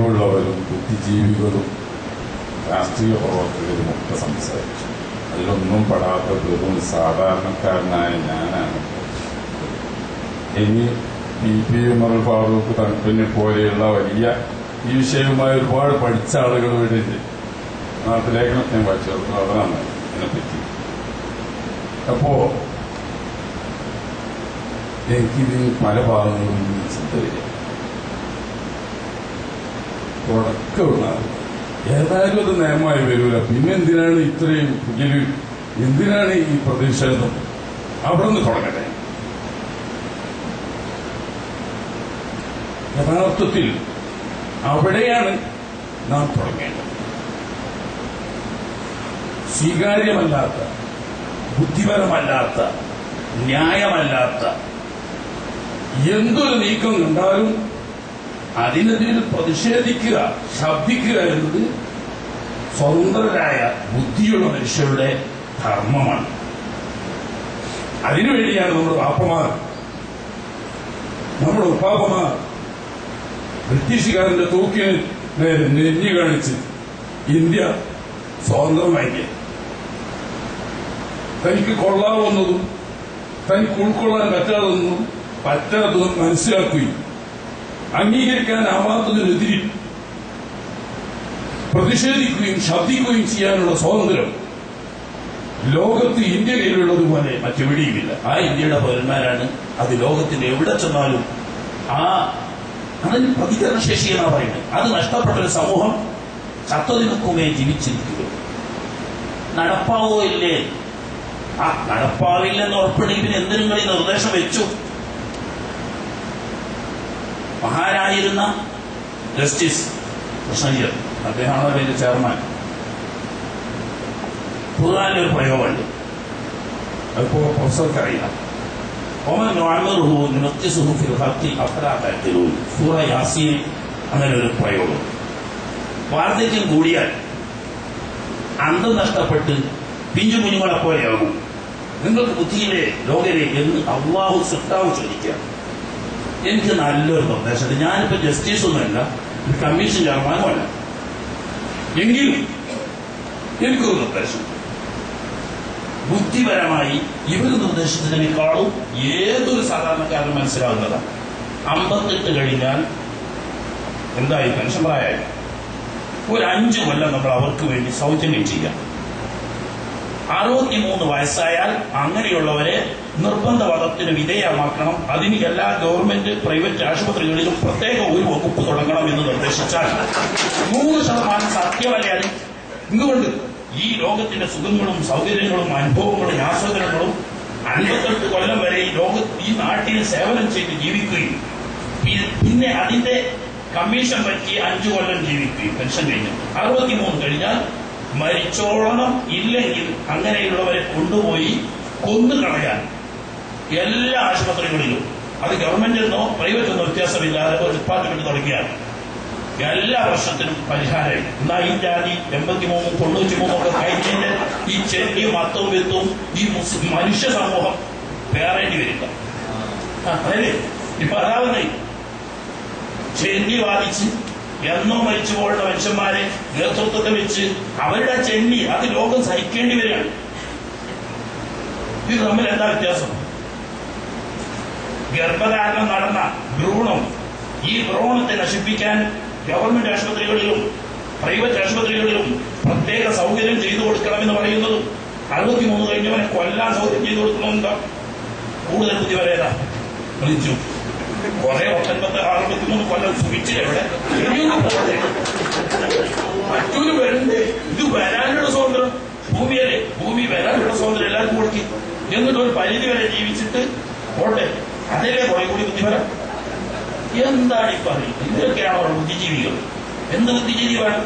ഉള്ളവരും ബുദ്ധിജീവികളും രാഷ്ട്രീയ പ്രവർത്തകരും ഒക്കെ സംസാരിച്ചു. അതിലൊന്നും പെടാത്ത വെറും സാധാരണക്കാരനായ ഞാനാണ്. ഇനി PP ഉമർ ഫാറൂഖ് തണുപ്പിനെ പോലെയുള്ള വലിയ ഈ വിഷയവുമായി ഒരുപാട് പഠിച്ച ആളുകൾ ഇവിടെ ഉണ്ട്. നാട്ടിലേഖനം ഞാൻ വായിച്ചു അതാണ് അതിനെപ്പറ്റി. അപ്പോ എനിക്കിത് പല ഭാഗങ്ങളും ചിന്ത വരിക തുടക്കമുണ്ടാകും. ഏതായാലും അത് നിയമമായി വരൂല. പിന്നെ എന്തിനാണ് ഇത്രയും എന്തിനാണ് ഈ പ്രതിഷേധം? അവിടെ നിന്ന് തുടങ്ങട്ടെ. യഥാർത്ഥത്തിൽ അവിടെയാണ് നാം തുടങ്ങേണ്ടത്. സ്വീകാര്യമല്ലാത്ത, ബുദ്ധിപരമല്ലാത്ത, ന്യായമല്ലാത്ത എന്തൊരു നീക്കം കണ്ടാലും അതിനെതിരെ പ്രതിഷേധിക്കുക, ശബ്ദിക്കുക എന്നത് സ്വതന്ത്രരായ ബുദ്ധിയുള്ള മനുഷ്യരുടെ ധർമ്മമാണ്. അതിനുവേണ്ടിയാണ് നമ്മുടെ വാപ്പമാർ, നമ്മുടെ ഉപ്പാപ്പമാർ ബ്രിട്ടീഷുകാരന്റെ തൂക്കിന് നേരെ നെഞ്ഞു കാണിച്ച് ഇന്ത്യ സ്വതന്ത്രമാക്കിയത്. തനിക്ക് കൊള്ളാവുന്നതും തനിക്ക് ഉൾക്കൊള്ളാൻ പറ്റാത്തതും മനസ്സിലാക്കുകയും അംഗീകരിക്കാനാവാത്തതിനെതിരെ പ്രതിഷേധിക്കുകയും ശബ്ദിക്കുകയും ചെയ്യാനുള്ള സ്വാതന്ത്ര്യം ലോകത്ത് ഇന്ത്യ കയ്യിലുള്ളതുപോലെ മറ്റെവിടെയുമില്ല. ആ ഇന്ത്യയുടെ പൗരന്മാരാണ്. അത് ലോകത്തിന്റെ എവിടെ ചെന്നാലും അതിന് പ്രതികരണശേഷി എന്നാണ് പറയുന്നത്. അത് നഷ്ടപ്പെട്ടൊരു സമൂഹം ചത്തതിനൊക്കുമേ ജീവിച്ചിരിക്കുക. നടപ്പാവോ ഇല്ലേ? നടപ്പാവില്ലെന്ന് ഉറപ്പുണ്ടെങ്കിൽ പിന്നെ എന്തിനും കളി നിർദ്ദേശം വെച്ചു. മഹാനായിരുന്ന ജസ്റ്റിസ് കൃഷ്ണയ്യർ, അദ്ദേഹമാണ് അതിന്റെ ചെയർമാൻ. ഖുർആനിലൊരു പ്രയോഗമുണ്ട്, അതിപ്പോ പ്രൊഫസർക്ക് അറിയാം. സൂറ യാസീൻ അങ്ങനെ ഒരു പ്രയോഗം. വാർദ്ധക്യം കൂടിയാൽ അന്തം നഷ്ടപ്പെട്ട് പിഞ്ചു കുഞ്ഞുങ്ങളെ പോലെയാകും. നിങ്ങൾക്ക് ബുദ്ധിയിലെ ലോകരെ എന്ന് അള്ളാഹു സൃഷ്ടാവ് ചോദിക്കുക. എനിക്ക് നല്ലൊരു നിർദ്ദേശമുണ്ട്. ഞാനിപ്പോ ജസ്റ്റിസ് ഒന്നുമല്ല, കമ്മീഷൻ ചെയർമാനുമല്ല, എങ്കിലും എനിക്കൊരു നിർദ്ദേശം. ബുദ്ധിപരമായി ഇവർ നിർദ്ദേശത്തിനേക്കാളും ഏതൊരു സാധാരണക്കാരനും മനസ്സിലാവുന്നതാണ്. 58 കഴിഞ്ഞാൽ എന്തായി? പെൻഷൻ പ്രായമായി. ഒരു 5 കൊല്ലം നമ്മൾ അവർക്ക് വേണ്ടി സൗജന്യം ചെയ്യാം. 63 വയസ്സായാൽ അങ്ങനെയുള്ളവരെ നിർബന്ധവാദത്തിന് വിധേയമാക്കണം. അതിന് എല്ലാ ഗവൺമെന്റ് പ്രൈവറ്റ് ആശുപത്രികളിലും പ്രത്യേക ഒരു വകുപ്പ് തുടങ്ങണം എന്ന് നിർദ്ദേശിച്ചാൽ 100% സത്യമല്ലേ അത്? എന്തുകൊണ്ട്? ഈ ലോകത്തിന്റെ സുഖങ്ങളും സൗകര്യങ്ങളും അനുഭവങ്ങളും ആസ്വാദനങ്ങളും 58 കൊല്ലം വരെ ഈ നാട്ടിൽ സേവനം ചെയ്ത് ജീവിക്കുകയും പിന്നെ അതിന്റെ കമ്മീഷൻ പറ്റി 5 കൊല്ലം ജീവിക്കുകയും പെൻഷൻ കഴിഞ്ഞു 63 കഴിഞ്ഞാൽ മരിച്ചോളണം. ഇല്ലെങ്കിൽ അങ്ങനെയുള്ളവരെ കൊണ്ടുപോയി കൊന്നുകളയാൻ എല്ലാ ആശുപത്രികളിലും, അത് ഗവൺമെന്റിനോ പ്രൈവറ്റ് എന്നോ വ്യത്യാസമില്ലാതെ ഒരു ഡിപ്പാർട്ട്മെന്റ് തുടങ്ങിയാണ്. എല്ലാ വർഷത്തിനും പരിഹാരമായി. എന്നാൽ ഈ ജാതി 83, 93 ഒക്കെ കഴിഞ്ഞതിന്റെ ഈ ചെറിയും അത്തവും എത്തും ഈ മനുഷ്യ സമൂഹം പേറേണ്ടി വരില്ല. അതായത് ഇപ്പൊ അതാവുന്നേ ചെന്നി ബാധിച്ച് എന്നോ മരിച്ചു പോലുള്ള മനുഷ്യന്മാരെ നേതൃത്വത്തെ വെച്ച് അവരുടെ ചെന്നി അത് ലോകം സഹിക്കേണ്ടി വരികയാണ്. ഇത് തമ്മിൽ എന്താ വ്യത്യാസം? ഗർഭധാരണം നടന്ന ഭ്രൂണം, ഈ ഭ്രൂണത്തെ നശിപ്പിക്കാൻ ഗവൺമെന്റ് ആശുപത്രികളിലും പ്രൈവറ്റ് ആശുപത്രികളിലും പ്രത്യേക സൗകര്യം ചെയ്തു കൊടുക്കണമെന്ന് പറയുന്നതും 63 കഴിഞ്ഞവനെ കൊല്ലാൻ സൗകര്യം ചെയ്തു കൊടുക്കണമെന്നുണ്ടോ? കൂടുതൽ ബുദ്ധി വരേതാ വിളിച്ചു കുറെ 63 കൊല്ലം സുഖിച്ച് എവിടെ മറ്റൊരു വരണ്ടേ? ഇത് വരാനുള്ള സ്വാതന്ത്ര്യം ഭൂമിയല്ലേ? ഭൂമി വരാനുള്ള സ്വാതന്ത്ര്യം എല്ലാവർക്കും കൊടുക്കി. എന്നിട്ട് ഒരു പരിധി വരെ ജീവിച്ചിട്ട് പോട്ടെ, അതല്ലേ കുറെ കൂടി ബുദ്ധിപരം. എന്താണ് ഈ പറയുന്നത്? ഇതൊക്കെയാണ് അവരുടെ ബുദ്ധിജീവികൾ. എന്ത് ബുദ്ധിജീവി വേണം?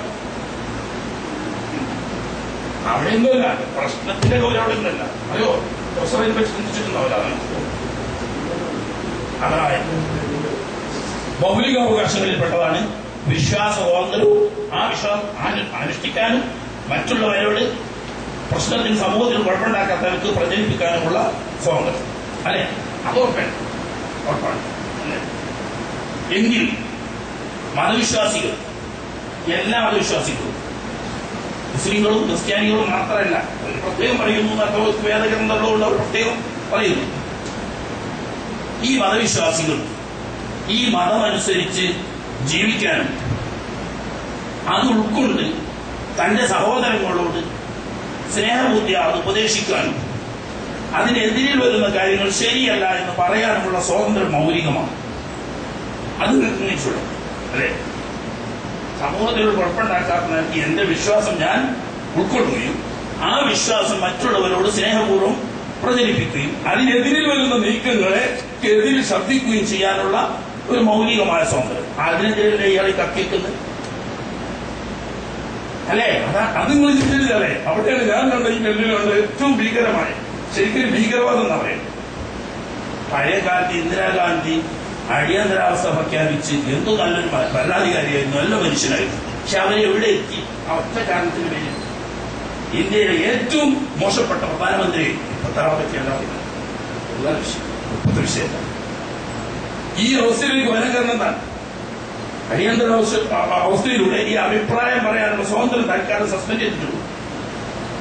അവിടെയൊന്നുമല്ല പ്രശ്നത്തിന്റെ ഗൗരവമല്ല. അയ്യോ പ്രസവത്തെ പറ്റി ചിന്തിച്ചിട്ടുണ്ടാവില്ല. അതായത് മൗലികാവകാശങ്ങളിൽപ്പെട്ടതാണ് വിശ്വാസ സ്വാതന്ത്ര്യവും. ആ വിശ്വാസം അനുഷ്ഠിക്കാനും മറ്റുള്ളവരോട് പ്രശ്നത്തിന് സമൂഹത്തിൽ കുഴപ്പമുണ്ടാക്കാത്തവർക്ക് പ്രചരിപ്പിക്കാനുമുള്ള സ്വാതന്ത്ര്യം അല്ലെ? അത് ഉറപ്പാണ്. എങ്കിൽ മതവിശ്വാസികൾ എല്ലാ മതവിശ്വാസികളും, മുസ്ലിങ്ങളും ക്രിസ്ത്യാനികളും മാത്രമല്ല, ഒരു പ്രത്യേകം പറയുന്നു, വേദഗ്രന്ഥങ്ങളുണ്ട്, അവർ പ്രത്യേകം പറയുന്നു. ഈ മതവിശ്വാസികൾ ഈ മതമനുസരിച്ച് ജീവിക്കാനും അത് ഉൾക്കൊണ്ട് തന്റെ സഹോദരങ്ങളോട് സ്നേഹബുദ്ധിയ അത് ഉപദേശിക്കാനും അതിനെതിരിൽ വരുന്ന കാര്യങ്ങൾ ശരിയല്ല എന്ന് പറയാനുമുള്ള സ്വാതന്ത്ര്യം മൗലികമാണ്. അത് നിർണ്ണയിച്ചുള്ളൂ അല്ലെ? സമൂഹത്തിൽ ഒരു കുഴപ്പമുണ്ടാക്കാത്ത നിലയ്ക്ക് എന്റെ വിശ്വാസം ഞാൻ ഉൾക്കൊള്ളുകയും ആ വിശ്വാസം മറ്റുള്ളവരോട് സ്നേഹപൂർവ്വം പ്രചരിപ്പിക്കുകയും അതിനെതിരിൽ വരുന്ന നീക്കങ്ങളെ എതിരിൽ ശബ്ദിക്കുകയും ചെയ്യാനുള്ള ഒരു മൗലികമായ സ്വാതന്ത്ര്യം. അതിനെതിരല്ലേ ഇയാളെ കത്തിക്കുന്നത് അല്ലേ? അത് നിങ്ങൾ ചിന്തിച്ചല്ലേ? അവിടെയാണ് ഞാൻ കണ്ട ഈ ഡൽഹിയിലുണ്ട് ഏറ്റവും ഭീകരമായ, ശരിക്കും ഭീകരവാദം എന്ന് പറയുന്നത്. പഴയ കാലത്ത് ഇന്ദിരാഗാന്ധി അടിയന്തരാവസ്ഥ പ്രഖ്യാപിച്ച് എന്തു നല്ലൊരു ഭരണാധികാരിയായിരുന്നു, നല്ല മനുഷ്യനായിരുന്നു. പക്ഷെ അവരെ എവിടെ എത്തി? ഒറ്റ കാരണത്തിന് പേരിൽ ഇന്ത്യയിലെ ഏറ്റവും മോശപ്പെട്ട പ്രധാനമന്ത്രി വിഷയം. ഈ അവസ്ഥയിലേക്ക് വരാൻ കാരണം എന്താണ്? അടിയന്തരാവസ്ഥയിലൂടെ ഈ അഭിപ്രായം പറയാനുള്ള സ്വാതന്ത്ര്യം തൽക്കാലം സസ്പെൻഡ് ചെയ്തിട്ടുള്ളൂ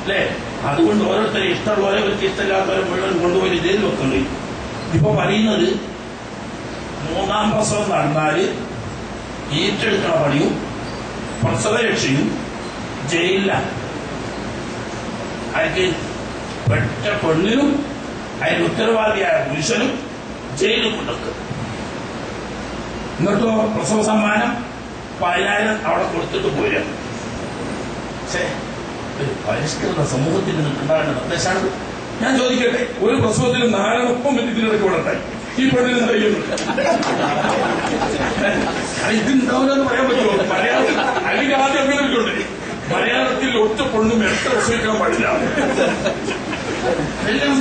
അല്ലേ? അതുകൊണ്ട് ഓരോരുത്തരെ ഇഷ്ടമുള്ളവരെ അവർക്ക് ഇഷ്ടമില്ലാത്തവരെ മുഴുവൻ കൊണ്ടുപോയി ജയിലിൽ വെക്കേണ്ടി. ഇപ്പൊ പറയുന്നത് 3ാം പ്രസവം നടന്നാല് ഏറ്റെടുക്കണ പണിയും പ്രസവരക്ഷയും ജയിലിലാണ്. അതിന് പെട്ട പെണ്ണിനും അതിന് ഉത്തരവാദിയായ പുരുഷനും ജയിലിൽ കൊണ്ടുവെക്കും. എന്നിട്ടോ പ്രസവ സമ്മാനം 10,000 അവിടെ കൊടുത്തിട്ട് പോരാ. പക്ഷേ ഒരു പരിഷ്കൃത സമൂഹത്തിൽ നിന്നുണ്ടാകുന്ന നിർദ്ദേശമാണ്. ഞാൻ ചോദിക്കട്ടെ, ഒരു പ്രസവത്തിന് 4 ഒപ്പം ഇതിനിടയ്ക്ക് ഇവിടെ ഉണ്ടായി, ഈ പെണ്ണിന് കഴിയുന്നുണ്ട്. ഇതുണ്ടാവില്ലെന്ന് പറയാൻ പറ്റുമോ? മലയാളത്തിൽ അല്ലെങ്കിൽ ആദ്യം അങ്ങനെ ഉണ്ട്, മലയാളത്തിൽ ഒറ്റ പെണ്ണും 8 പ്രസവിക്കാൻ പാടില്ല. എല്ലാം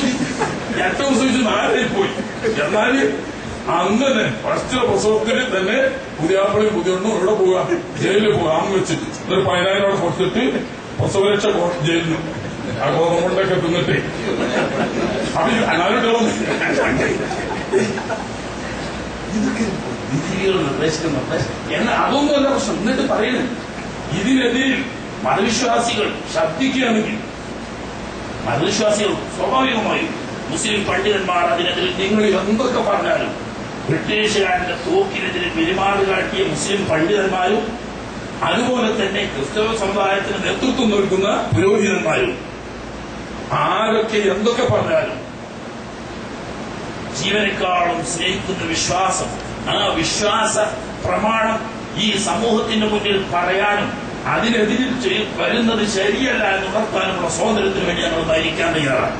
8 പ്രസവിച്ച് 4 പോയി. എന്നാല് അങ്ങനെ ഫസ്റ്റ് പ്രസവത്തിന് തന്നെ പുതിയാപ്പിളയും പുതിയൊന്നും ഇവിടെ പോവുക, ജയിലിൽ പോവുക, അമ്മ വെച്ചിട്ട് ഒരു 10,000 അവിടെ കൊടുത്തിട്ട് പ്രസവരക്ഷ ജയിലിന് ആ ഗോതമ്പ് കൊണ്ടൊക്കെ തിന്നിട്ടേ അനാലിട്ടുള്ള ഇതൊക്കെ വിധികൾ നിർദ്ദേശിക്കുന്ന നിർദ്ദേശം എന്നാൽ അതൊന്നുമല്ല പ്രശ്നം. എന്നിട്ട് പറയുന്നത് ഇതിനെതിരിൽ മതവിശ്വാസികൾ ശബ്ദിക്കുകയാണെങ്കിൽ മതവിശ്വാസികൾ സ്വാഭാവികമായും മുസ്ലിം പണ്ഡിതന്മാർ അതിനെതിരെ നിങ്ങൾ എന്തൊക്കെ പറഞ്ഞാലും ബ്രിട്ടീഷുകാരന്റെ തോക്കിനെതിരെ പെരുമാറ് കാട്ടിയ മുസ്ലിം പണ്ഡിതന്മാരും അതുപോലെ തന്നെ ക്രിസ്തവ സമുദായത്തിന് നേതൃത്വം നൽകുന്ന പുരോഹിതന്മാരും ആരൊക്കെ എന്തൊക്കെ പറഞ്ഞാലും ജീവനേക്കാളും സ്നേഹിക്കുന്ന വിശ്വാസം, ആ വിശ്വാസ പ്രമാണം ഈ സമൂഹത്തിന്റെ മുന്നിൽ പറയാനും അതിനെതിരിൽ വരുന്നത് ശരിയല്ല എന്ന് ഉണർത്താനുമുള്ള സ്വാതന്ത്ര്യത്തിന് വേണ്ടി ഞങ്ങൾ മരിക്കാൻ തയ്യാറാണ്.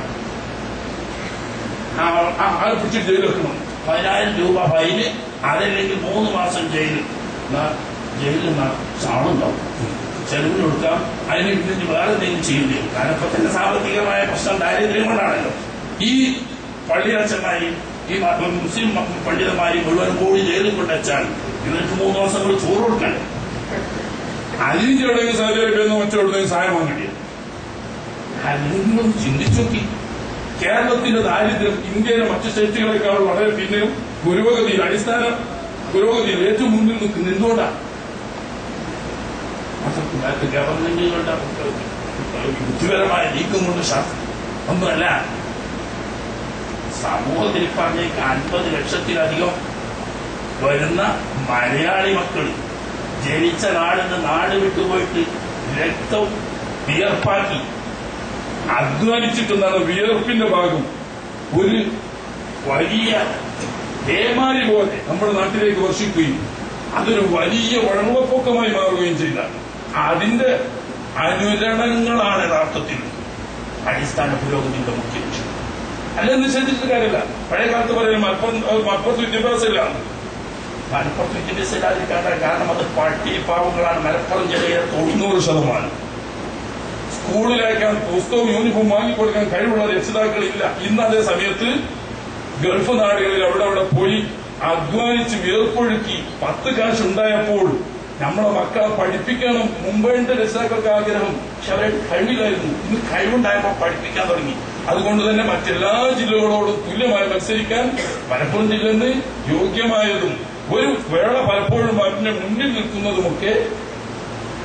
ആളെ പിടിച്ചിട്ട് ജയിലിൽ വെക്കണം, 10,000 രൂപ ഫൈന്, അതല്ലെങ്കിൽ 3 മാസം ജയിലിൽ. ജയിലിൽ ആളുണ്ടാവും, ചെലവിന് കൊടുക്കാം, അതിന് വേണ്ടി വേറെ എന്തെങ്കിലും ചെയ്യേണ്ടി വരും. കാരണം ഇപ്പൊ തന്നെ സാമ്പത്തികമായ പ്രശ്നം ദാരിദ്ര്യം കൊണ്ടാണല്ലോ. ഈ പള്ളിയച്ഛന്മാരെയും ഈ മുസ്ലിം പണ്ഡിതന്മാരെയും മുഴുവൻ കൂടി ജയിലിൽ കൊണ്ടുവച്ചാൽ ഇവർക്ക് 3 ദിവസം കൂടി ചോറ് കൊടുക്കണ്ടേ? അതിന്റെ എവിടെയെങ്കിലും സൗദി അറേബ്യയിൽ മറ്റെവിടെയെങ്കിലും സഹായം വാങ്ങിയത്? അല്ലെങ്കിൽ ചിന്തിച്ചു നോക്കി, കേരളത്തിന്റെ ദാരിദ്ര്യം ഇന്ത്യയിലെ മറ്റു സ്റ്റേറ്റുകളെക്കാൾ വളരെ പിന്നെയും പുരോഗതിയിൽ, അടിസ്ഥാന പുരോഗതിയിൽ ഏറ്റവും മുന്നിൽ നിൽക്കുന്ന എന്തുകൊണ്ടാണ്? ഗവൺമെന്റുകളുടെ ബുദ്ധിപരമായ നീക്കം കൊണ്ട് ഒന്നുമല്ല. സമൂഹത്തിൽ പറഞ്ഞേക്ക് 50 ലക്ഷത്തിലധികം വരുന്ന മലയാളി മക്കൾ ജനിച്ച നാടിന് നാട് വിട്ടുപോയിട്ട് രക്തം വിയർപ്പാക്കി അധ്വാനിച്ചിട്ടുണ്ടാണ്. വിയർപ്പിന്റെ ഭാഗം ഒരു വലിയ പേമാരി പോലെ നമ്മുടെ നാട്ടിലേക്ക് വർഷിക്കുകയും അതൊരു വലിയ വെള്ളപ്പൊക്കമായി മാറുകയും ചെയ്ത അതിന്റെ അനുരണങ്ങളാണ് യഥാർത്ഥത്തിൽ അടിസ്ഥാന പുരോഗതിയുടെ മുഖ്യ ലക്ഷ്യം. അല്ലെന്ന് നിഷേധിച്ചിട്ട് കാര്യമില്ല. പഴയ കാലത്ത് പറയാം മലപ്പുറത്ത് വിദ്യാഭ്യാസമില്ല. മലപ്പുറത്ത് വിദ്യാഭ്യാസം ഇല്ലാതിരിക്കാണ്ട കാരണം അത് പാവങ്ങളാണ്. മലപ്പുറം ജില്ലയിലെ 90% സ്കൂളിലേക്കാൻ പുസ്തകവും യൂണിഫോം വാങ്ങിക്കൊടുക്കാൻ കഴിവുള്ള രക്ഷിതാക്കളില്ല. ഇന്ന് അതേ സമയത്ത് ഗൾഫ് നാടുകളിൽ അവിടെ പോയി അധ്വാനിച്ച് വിയർപ്പൊഴുക്കി 10 കാശ് ഉണ്ടായപ്പോൾ നമ്മളെ മക്കളെ പഠിപ്പിക്കണം. മുമ്പേന്റെ രക്ഷിതാക്കൾക്ക് ആഗ്രഹം, പക്ഷെ അവരെ കഴിവില്ലായിരുന്നു. ഇന്ന് കഴിവുണ്ടായപ്പോൾ പഠിപ്പിക്കാൻ തുടങ്ങി. അതുകൊണ്ട് തന്നെ മറ്റെല്ലാ ജില്ലകളോടും തുല്യമായി മത്സരിക്കാൻ മലപ്പുറം ജില്ലയിൽ യോഗ്യമായതും ഒരു വേള പലപ്പോഴും അതിന്റെ മുന്നിൽ നിൽക്കുന്നതുമൊക്കെ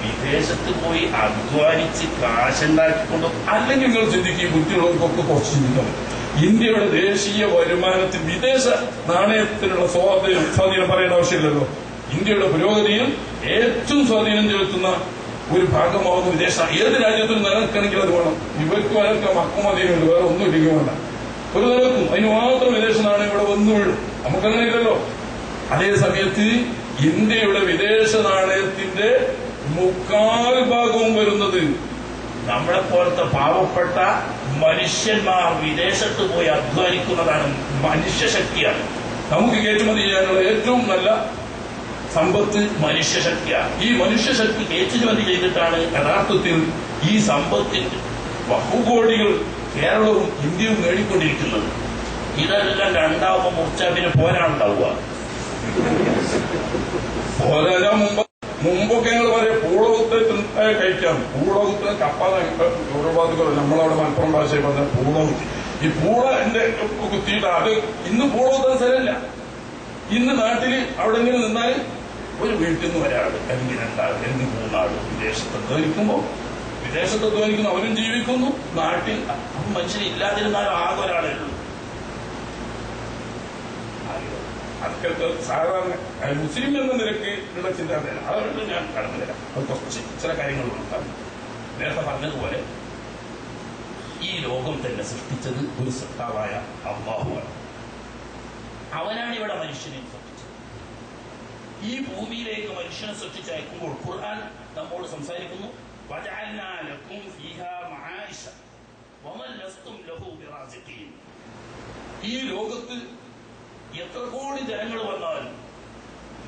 വിദേശത്ത് പോയി അധ്വാനിച്ച് കാശുണ്ടാക്കിക്കൊണ്ട്, അല്ലെങ്കിൽ നിങ്ങൾ ചിന്തിക്കും, ബുദ്ധിയുള്ളവർക്കൊക്കെ കുറച്ച് ചിന്തിക്കാൻ പറ്റും. ഇന്ത്യയുടെ ദേശീയ വരുമാനത്തിൽ വിദേശ നാണയത്തിനുള്ള സ്വാധീനം പറയേണ്ട ആവശ്യമില്ലല്ലോ. ഇന്ത്യയുടെ പുരോഗതിയിൽ ഏറ്റവും സ്വാധീനം ചെലുത്തുന്ന ഒരു ഭാഗമാവുന്ന വിദേശ, ഏത് രാജ്യത്തിനും നിലനിൽക്കണമെങ്കിൽ അത് വേണം. ഇവർക്ക് വരക്ക മക്കുമതിയുണ്ട്, വേറെ ഒന്നും ഇല്ലെങ്കിൽ വേണ്ട, ഒരു നിലക്കും അതിന് മാത്രം വിദേശ നാണയം ഇവിടെ വന്നു വീഴും. നമുക്കങ്ങനെ ഇല്ലല്ലോ. അതേ സമയത്ത് ഇന്ത്യയുടെ വിദേശ നാണയത്തിന്റെ 3/4 ഭാഗവും വരുന്നത് നമ്മളെ പോലത്തെ പാവപ്പെട്ട മനുഷ്യന്മാർ വിദേശത്ത് പോയി അധ്വാനിക്കുന്നതാണ്. മനുഷ്യശക്തിയാണ്. നമുക്ക് കയറ്റുമതി ചെയ്യാനുള്ള ഏറ്റവും നല്ല സമ്പത്ത് മനുഷ്യശക്തിയാണ്. ഈ മനുഷ്യശക്തി കയറ്റുമതി ചെയ്തിട്ടാണ് യഥാർത്ഥത്തിൽ ഈ സമ്പത്തിന്റെ ബഹുകോടികൾ കേരളവും ഇന്ത്യയും നേടിക്കൊണ്ടിരിക്കുന്നത്. ഇതെല്ലാം രണ്ടാവുമ്പോ മുറിച്ചാപ്പിന് പോരാണ്ടാവുക. പോരാ മുമ്പൊക്കെ ഞങ്ങൾ പറയാം പൂളകുത്ത് കഴിക്കാം. പൂളകുത്ത് കപ്പ ഒരുപാടുകൾ നമ്മളവിടെ മലപ്പുറം ഭാഷയിൽ പറഞ്ഞ പൂളകുത്തി. ഈ പൂള എന്റെ കുത്തിയിട്ട് അത് ഇന്ന് പൂളകുത്താൻ സ്ഥലമില്ല. ഇന്ന് നാട്ടില് അവിടെ എങ്ങനെ നിന്നാൽ ഒരു വീട്ടിൽ നിന്ന് ഒരാള് അല്ലെങ്കിൽ രണ്ടാള് അല്ലെങ്കിൽ മൂന്നാള് വിദേശത്ത് അധ്വാനിക്കുന്നു, അവരും ജീവിക്കുന്നു. നാട്ടിൽ മനുഷ്യരില്ലാതിരുന്നാലും ആകെ ഒരാളേ ഉള്ളൂ. അതൊക്കെ സാധാരണ മുസ്ലിം എന്ന നിലയ്ക്ക് ഉള്ള ചിന്താധാര. അതുകൊണ്ട് ഞാൻ കടന്നു തരാം. അത് കുറച്ച് ചില കാര്യങ്ങൾ നോക്കാം. നേരത്തെ പറഞ്ഞതുപോലെ ഈ ലോകം തന്നെ സൃഷ്ടിച്ചത് ഒരു സൃഷ്ടാവായ അല്ലാഹുവാണ്. അവനാണ് ഇവിടെ മനുഷ്യനെ സൃഷ്ടിച്ചത്. ഈ ഭൂമിയിലേക്ക് മനുഷ്യനെ സൃഷ്ടിച്ചയക്കുമ്പോൾ ഖുർആൻ നമ്മോട് സംസാരിക്കുന്നു, വജഅൽനാ ലക്കും ഫീഹാ മആയിശ വമൻ ലസ്തും ലഹു ബിറാസിഖീൻ. ഈ ലോകത്ത് എത്ര കോടി ജനങ്ങൾ വന്നാലും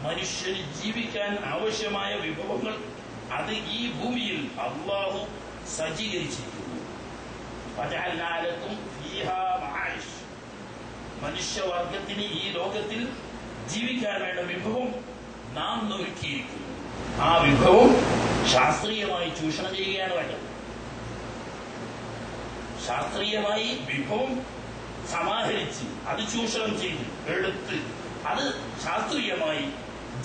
മനുഷ്യന് ജീവിക്കാൻ ആവശ്യമായ വിഭവങ്ങൾ അത് ഈ ഭൂമിയിൽ അല്ലാഹു സജ്ജീകരിച്ചിരിക്കുന്നു. വജഅൽനാ ലക്കും ഫീഹാ മആയിശ. മനുഷ്യവർഗത്തിന് ഈ ലോകത്തിൽ ജീവിക്കാൻ വേണ്ട വിഭവം നാം ഒരുക്കിയിരിക്കുന്നു. ആ വിഭവം ശാസ്ത്രീയമായി ചൂഷണം ചെയ്യുകയാണ് വേണ്ടത്. ശാസ്ത്രീയമായി വിഭവം സമാഹരിച്ച് അത് ചൂഷണം ചെയ്ത് എടുത്ത് അത് ശാസ്ത്രീയമായി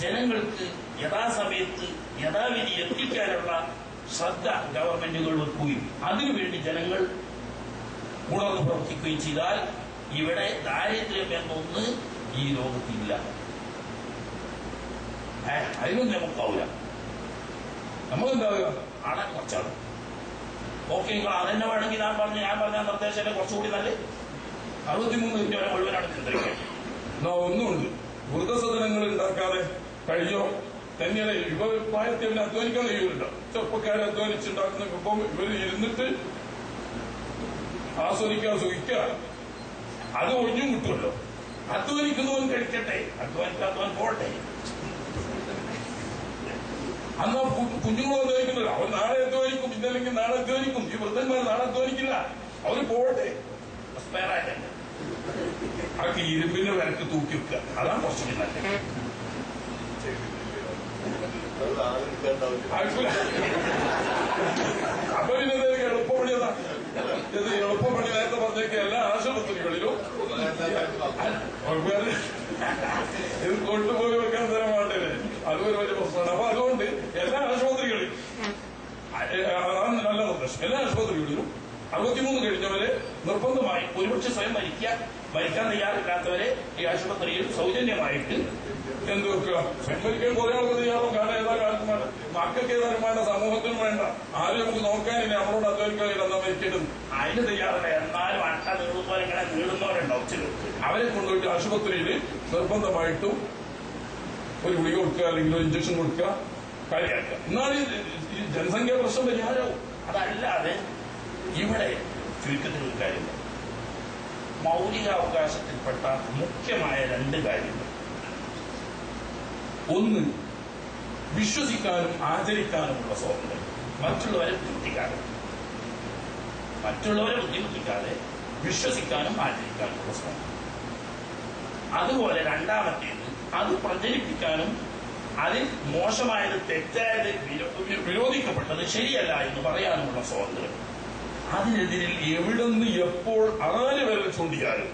ജനങ്ങൾക്ക് യഥാസമയത്ത് യഥാവിധി എത്തിക്കാനുള്ള ശ്രദ്ധ ഗവൺമെന്റുകൾ വെക്കുകയും അതിനുവേണ്ടി ജനങ്ങൾ ഉണർന്നു പ്രവർത്തിക്കുകയും ചെയ്താൽ ഇവിടെ ദാരിദ്ര്യം എന്നൊന്ന് ഈ ലോകത്തില്ല. അതിനൊന്നും നമുക്കാവില്ല. നമ്മളെന്താവുക ആണെ കുറച്ചാണ്. ഓക്കെ, നിങ്ങൾ അതെന്നെ വേണമെങ്കിൽ ഞാൻ പറഞ്ഞ നിർദ്ദേശം കുറച്ചുകൂടി നല്ല 63 ഇന്ത്യ വരെ മുഴുവനാണ് ചിന്തിക്കുക. ഒന്നുമുണ്ട്, വൃദ്ധസദനങ്ങൾ ഉണ്ടാക്കാതെ കഴിയോ തന്നെയാണ്. പ്രായത്തിൽ അവന് അധ്വാനിക്കാൻ കഴിയൂല. ചെറുപ്പക്കാരെ അധ്വാനിച്ചുണ്ടാക്കുന്ന ഇപ്പം ഇവർ ഇരുന്നിട്ട് ആസ്വദിക്കുക സുഖിക്കുക, അത് ഒഴിഞ്ഞും കിട്ടുമല്ലോ. അധ്വാനിക്കുന്നവൻ കഴിക്കട്ടെ, അധ്വാനിക്കാത്തവൻ പോട്ടെ. അന്ന് കുഞ്ഞുങ്ങൾ അധ്വാനിക്കുന്നില്ല. അവർ നാളെ അധ്വാനിക്കും, ഇന്നല്ലെങ്കിൽ നാളെ അധ്വാനിക്കും. ഈ വൃദ്ധന്മാർ നാളെ അധ്വാനിക്കില്ല, അവര് പോട്ടെ. അവർക്ക് ഇരുമ്പിന്റെ വിലക്ക് തൂക്കി വെക്കുക, അതാണ് കുറച്ചുകൂടി നല്ലത്. അപ്പൊ പിന്നെ എളുപ്പപ്പണിയതാ. ഇത് എളുപ്പപ്പണി നേരത്തെ പറഞ്ഞേക്ക് എല്ലാ ആശുപത്രികളിലും ഇത് കൊണ്ടുപോയി വെക്കാൻ തരം വേണ്ടേ, അതൊരു വലിയ പ്രശ്നമാണ്. അപ്പൊ അതുകൊണ്ട് എല്ലാ ആശുപത്രികളിലും അതാണ് നല്ല നിർദ്ദേശം. എല്ലാ ആശുപത്രികളിലും 63 കഴിഞ്ഞവരെ നിർബന്ധമായി ഒരുപക്ഷെ സ്വയം മരിക്കാൻ തയ്യാറില്ലാത്തവരെ ഈ ആശുപത്രിയിൽ സൗജന്യമായിട്ട് എന്ത് വെക്കുക. സ്വയം മരിക്കാൻ കുറെ ആൾക്ക് തയ്യാറും. കാരണം ഏതാ കാലത്തും വേണ്ട, മക്കൾക്ക് ഏതായാലും വേണ്ട, സമൂഹത്തിനും വേണ്ട, ആരും നമുക്ക് നോക്കാനില്ല, നമ്മളോട് അധ്വാനിക്കാൻ എന്നാ മരിക്കേണ്ടത്. അതിന് തയ്യാറല്ല. എന്നാലും അട്ട നീളുന്നവരെ ഇങ്ങനെ നീളുന്നവരുണ്ടാവും ചില. അവരെ കൊണ്ടുപോയിട്ട് ആശുപത്രിയിൽ നിർബന്ധമായിട്ടും ഒരു ഗുളിക കൊടുക്കുക, അല്ലെങ്കിൽ ഒരു ഇഞ്ചക്ഷൻ കൊടുക്കുക, കാര്യമാക്കുക. എന്നാലും ഈ ജനസംഖ്യാ പ്രശ്നം പരിഹാരവും. അതല്ലാതെ ഇവിടെ ചുരുക്കത്തിൽ ഒരു കാര്യം, മൗലികാവകാശത്തിൽപ്പെട്ട മുഖ്യമായ 2 കാര്യങ്ങൾ. ഒന്ന്, വിശ്വസിക്കാനും ആചരിക്കാനുമുള്ള സ്വാതന്ത്ര്യം. മറ്റുള്ളവരെ ബുദ്ധിമുട്ടിക്കാതെ വിശ്വസിക്കാനും ആചരിക്കാനുമുള്ള സ്വാതന്ത്ര്യം. അതുപോലെ രണ്ടാമത്തേത്, അത് പ്രചരിപ്പിക്കാനും അതിൽ മോശമായത് തെറ്റായത് വിരോധിക്കപ്പെട്ടത് ശരിയല്ല എന്ന് പറയാനുമുള്ള സ്വാതന്ത്ര്യം. അതിനെതിരിൽ എവിടുന്ന് എപ്പോൾ ആര് വരെ ചൂണ്ടിയാലും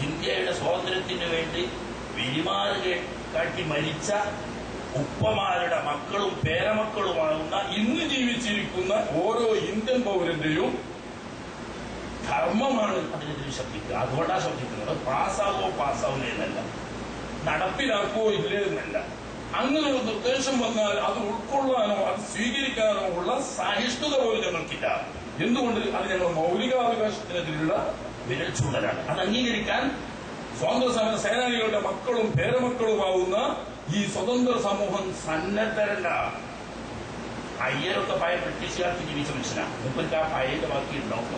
ഇന്ത്യയുടെ സ്വാതന്ത്ര്യത്തിന് വേണ്ടി വിരിമാറ് കാട്ടി മരിച്ച ഉപ്പമാരുടെ മക്കളും പേരമക്കളുമാകുന്ന ഇന്ന് ജീവിച്ചിരിക്കുന്ന ഓരോ ഇന്ത്യൻ പൗരന്റെയും ധർമ്മമാണ് അതിനെതിരെ ശബ്ദിക്കുക. അതുകൊണ്ടാണ് ശബ്ദിക്കുന്നത്. പാസ്സാവോ പാസ്സാവില്ല, നടപ്പിലാക്കുവോ ഇല്ലേ എന്നല്ല. അങ്ങനെ ഒരു നിർദ്ദേശം വന്നാൽ അത് ഉൾക്കൊള്ളാനോ അത് സ്വീകരിക്കാനോ ഉള്ള സഹിഷ്ണുത പോലും ഞങ്ങൾക്കില്ല. എന്തുകൊണ്ട്? അത് ഞങ്ങൾ മൗലികാവകാശത്തിനെതിരെയുള്ള വിരൽ ചൂണ്ടലാണ്. അത് അംഗീകരിക്കാൻ സ്വാതന്ത്ര്യ സമര സേനാനികളുടെ മക്കളും പേരമക്കളുമാവുന്ന ഈ സ്വതന്ത്ര സമൂഹം സന്നദ്ധരല്ല. അയ്യരൊക്കെ പഴയ ബ്രിട്ടീഷുകാർക്ക് ജീവിച്ച മനുഷ്യനാണ്. മുമ്പ് ആ പഴയന്റെ ബാക്കിയുണ്ടാവും.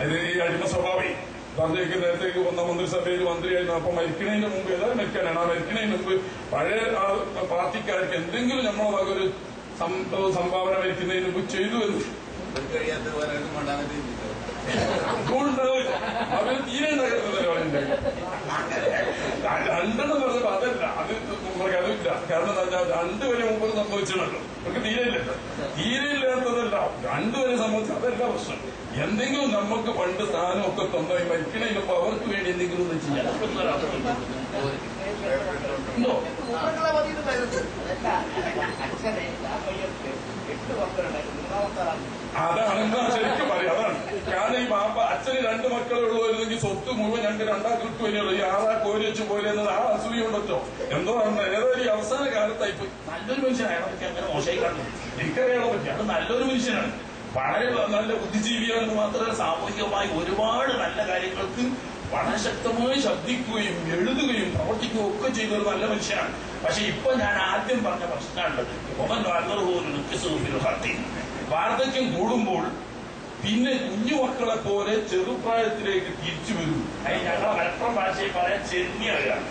അത് ഈ അടിമ സ്വഭാവം തന്തയ്ക്ക് നേരത്തേക്ക് വന്ന മന്ത്രിസഭയിൽ മന്ത്രിയായിരുന്നു. അപ്പൊ മരിക്കണതിന് മുമ്പ് ഏതായാലും മരിക്കാനാണ്. ആ മരിക്കണതിന് മുമ്പ് പഴയ ആ പാർട്ടിക്കാർക്ക് എന്തെങ്കിലും നമ്മളെ വക ഒരു സംഭാവന മരിക്കുന്നതിന് മുമ്പ് ചെയ്തു എന്ന് ഉണ്ടാവില്ല. അവര് തീരെ ഉണ്ടായിരുന്നല്ലോ. രണ്ടെണ്ണം പറഞ്ഞപ്പോ അതല്ല, അത് അതില്ല. കാരണം എന്താ, രണ്ടുപേരെ മുമ്പ് സംഭവിച്ചിട്ടുണ്ടല്ലോ. നമുക്ക് തീരെ ഇല്ലാത്തതല്ല, രണ്ടുപേരെ സംബന്ധിച്ച് അതല്ല പ്രശ്നം. എന്തെങ്കിലും നമുക്ക് പണ്ട് സ്ഥാനമൊക്കെ തന്നായി മരിക്കണതിനൊപ്പം അവർക്ക് വേണ്ടി എന്തെങ്കിലും ഒന്ന് ചെയ്യാൻ ഉണ്ടോ? അതാണ് ശരിക്കും പറയാം. അതാണ് കാരണം ഈ ബാപ്പ അച്ഛന് 2 മക്കളെ ഉള്ളുവരുന്നെങ്കിൽ സ്വത്ത് മുഴുവൻ രണ്ടാൾക്ക് കിട്ടുമല്ലോ. ഈ 6 കോരി വെച്ച് പോലെ എന്നത് ആ അസൂയുണ്ടോ എന്തോ ആണ്. ഏതായാലും ഈ അവസാന കാലത്തായിപ്പോ നല്ലൊരു മനുഷ്യനാണ്. അങ്ങനെ മോശമായി കാണുന്നു എനിക്കറിയാൻ പറ്റി. അത് നല്ലൊരു മനുഷ്യനാണ്, വളരെ നല്ല ബുദ്ധിജീവിയാണെന്ന് മാത്രമല്ല സാമൂഹികമായി ഒരുപാട് നല്ല കാര്യങ്ങൾക്ക് വളരെ ശക്തമായി ശബ്ദിക്കുകയും എഴുതുകയും പ്രവർത്തിക്കുകയും ഒക്കെ ചെയ്ത ഒരു നല്ല മനുഷ്യനാണ്. പക്ഷെ ഇപ്പൊ ഞാൻ ആദ്യം പറഞ്ഞ പ്രശ്നമുള്ളത് വാർദ്ധക്യം കൂടുമ്പോൾ പിന്നെ കുഞ്ഞുമക്കളെ പോലെ ചെറുപ്രായത്തിലേക്ക് തിരിച്ചു വരും. അതിന് ഞങ്ങളെ മലപ്പുറം ഭാഷയിൽ പറയാൻ ചെന്നിയാകാം.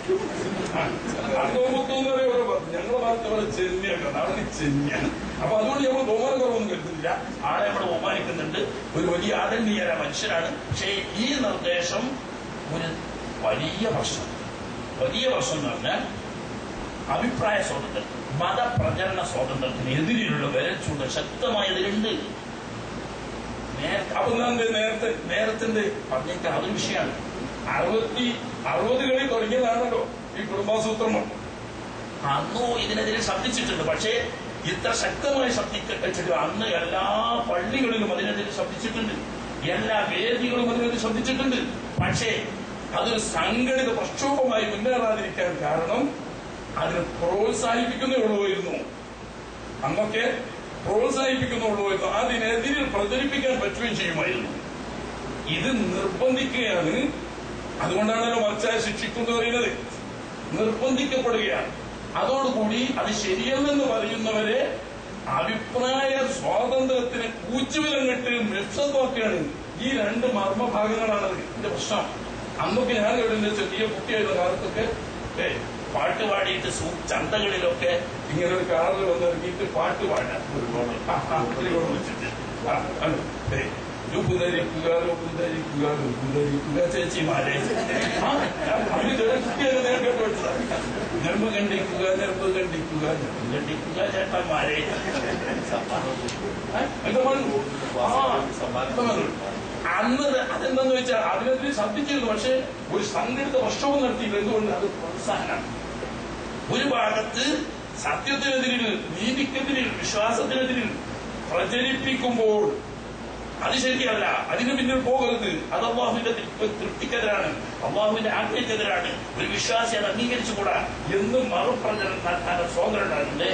അന്തോമുത്തോന്നവരെ ഓരോ പറഞ്ഞു, ഞങ്ങളുടെ ഭാഗത്ത് പോലെ ചെന്നിയാകാം. അവിടെ ചെന്നിയാണ്. അപ്പൊ അതുകൊണ്ട് നമ്മൾ ബഹുമാനക്കുറവൊന്നും കരുതുന്നില്ല. ആളെ നമ്മൾ ബഹുമാനിക്കുന്നുണ്ട്. ഒരു വലിയ ആദരണീയര മനുഷ്യനാണ്. പക്ഷേ ഈ നിർദ്ദേശം ഒരു വലിയ പ്രശ്നം എന്ന് പറഞ്ഞാൽ അഭിപ്രായ സ്വാതന്ത്ര്യം, മതപ്രചരണ സ്വാതന്ത്ര്യത്തിന് എതിരെയുള്ള വിരൽ ചൂണ്ടൽ ശക്തമായ എതിരുണ്ട്. അപ്പൊ നേരത്തെ പറഞ്ഞേക്കാം, അതൊരു വിഷയമാണ്. 60കളിൽ തുടങ്ങിയതാണല്ലോ ഈ കുടുംബാസൂത്രണം. അന്നും ഇതിനെതിരെ ശബ്ദിച്ചിട്ടുണ്ട്. പക്ഷേ ഇത്ര ശക്തമായി ശബ്ദിച്ചിട്ട് അന്ന് എല്ലാ പള്ളികളിലും അതിനെതിരെ ശബ്ദിച്ചിട്ടുണ്ട്, എല്ലാ വേദികളും അതിനെതിരെ ശബ്ദിച്ചിട്ടുണ്ട്. പക്ഷേ അതൊരു സംഘടിത പ്രക്ഷോഭമായി മുന്നേറാതിരിക്കാൻ കാരണം അതിനെ പ്രോത്സാഹിപ്പിക്കുന്നേ ഉള്ളൂയിരുന്നു. അന്നൊക്കെ പ്രോത്സാഹിപ്പിക്കുന്നുള്ളൂയിരുന്നു. അതിനെതിരെ പ്രചരിപ്പിക്കാൻ പറ്റുകയും ചെയ്യുമായിരുന്നു. ഇത് നിർബന്ധിക്കുകയാണ്. അതുകൊണ്ടാണല്ലോ മറിച്ചായ ശിക്ഷിക്കുന്നു പറയുന്നത്. നിർബന്ധിക്കപ്പെടുകയാണ്. അതോടുകൂടി അത് ശരിയല്ലെന്ന് പറയുന്നവരെ അഭിപ്രായ സ്വാതന്ത്ര്യത്തിന് കൂച്ചുവിലങ്ങിട്ട് മിശ്രമാക്കുകയാണ്. ഈ 2 മർമ്മഭാഗങ്ങളാണത് ഇതിന്റെ പ്രശ്നം. അന്നൊക്കെ ഞാൻ ഇവിടെ ചെറിയ കുട്ടിയായിരുന്ന കാലത്തൊക്കെ പാട്ട് പാടിയിട്ട് ചന്തകളിലൊക്കെ ഇങ്ങനെ ഒരു കാറിൽ വന്നിറങ്ങിയിട്ട് പാട്ട് പാടാൻ ചേച്ചിമാരെ നെറുമ്പ് കണ്ടിക്കുക ചേട്ടന്മാരെ അന്ന് അതെന്താന്ന് വെച്ചാൽ അതിനെതിരെ ശബ്ദിച്ചിരുന്നു. പക്ഷെ ഒരു സംഘടിത പ്രക്ഷോഭം നടത്തിയില്ല. എന്തുകൊണ്ട്? അത് പ്രോത്സാഹനമാണ്. ഒരു ഭാഗത്ത് സത്യത്തിനെതിരിൽ, നീതിക്കെതിരിൽ, വിശ്വാസത്തിനെതിരിൽ പ്രചരിപ്പിക്കുമ്പോൾ അത് ശരിയല്ല, അതിന് പിന്നിൽ പോകരുത്, അത് അള്ളാഹുവിന്റെ തൃപ്തിക്കെതിരാണ്, അള്ളാഹുവിന്റെ ആജ്ഞയ്ക്കെതിരാണ്, ഒരു വിശ്വാസി അത് അംഗീകരിച്ചുകൂടാ എന്ന് മറുപ്രചരണം നടത്താൻ സ്വാതന്ത്ര്യം ഉണ്ടാകുന്നുണ്ട്.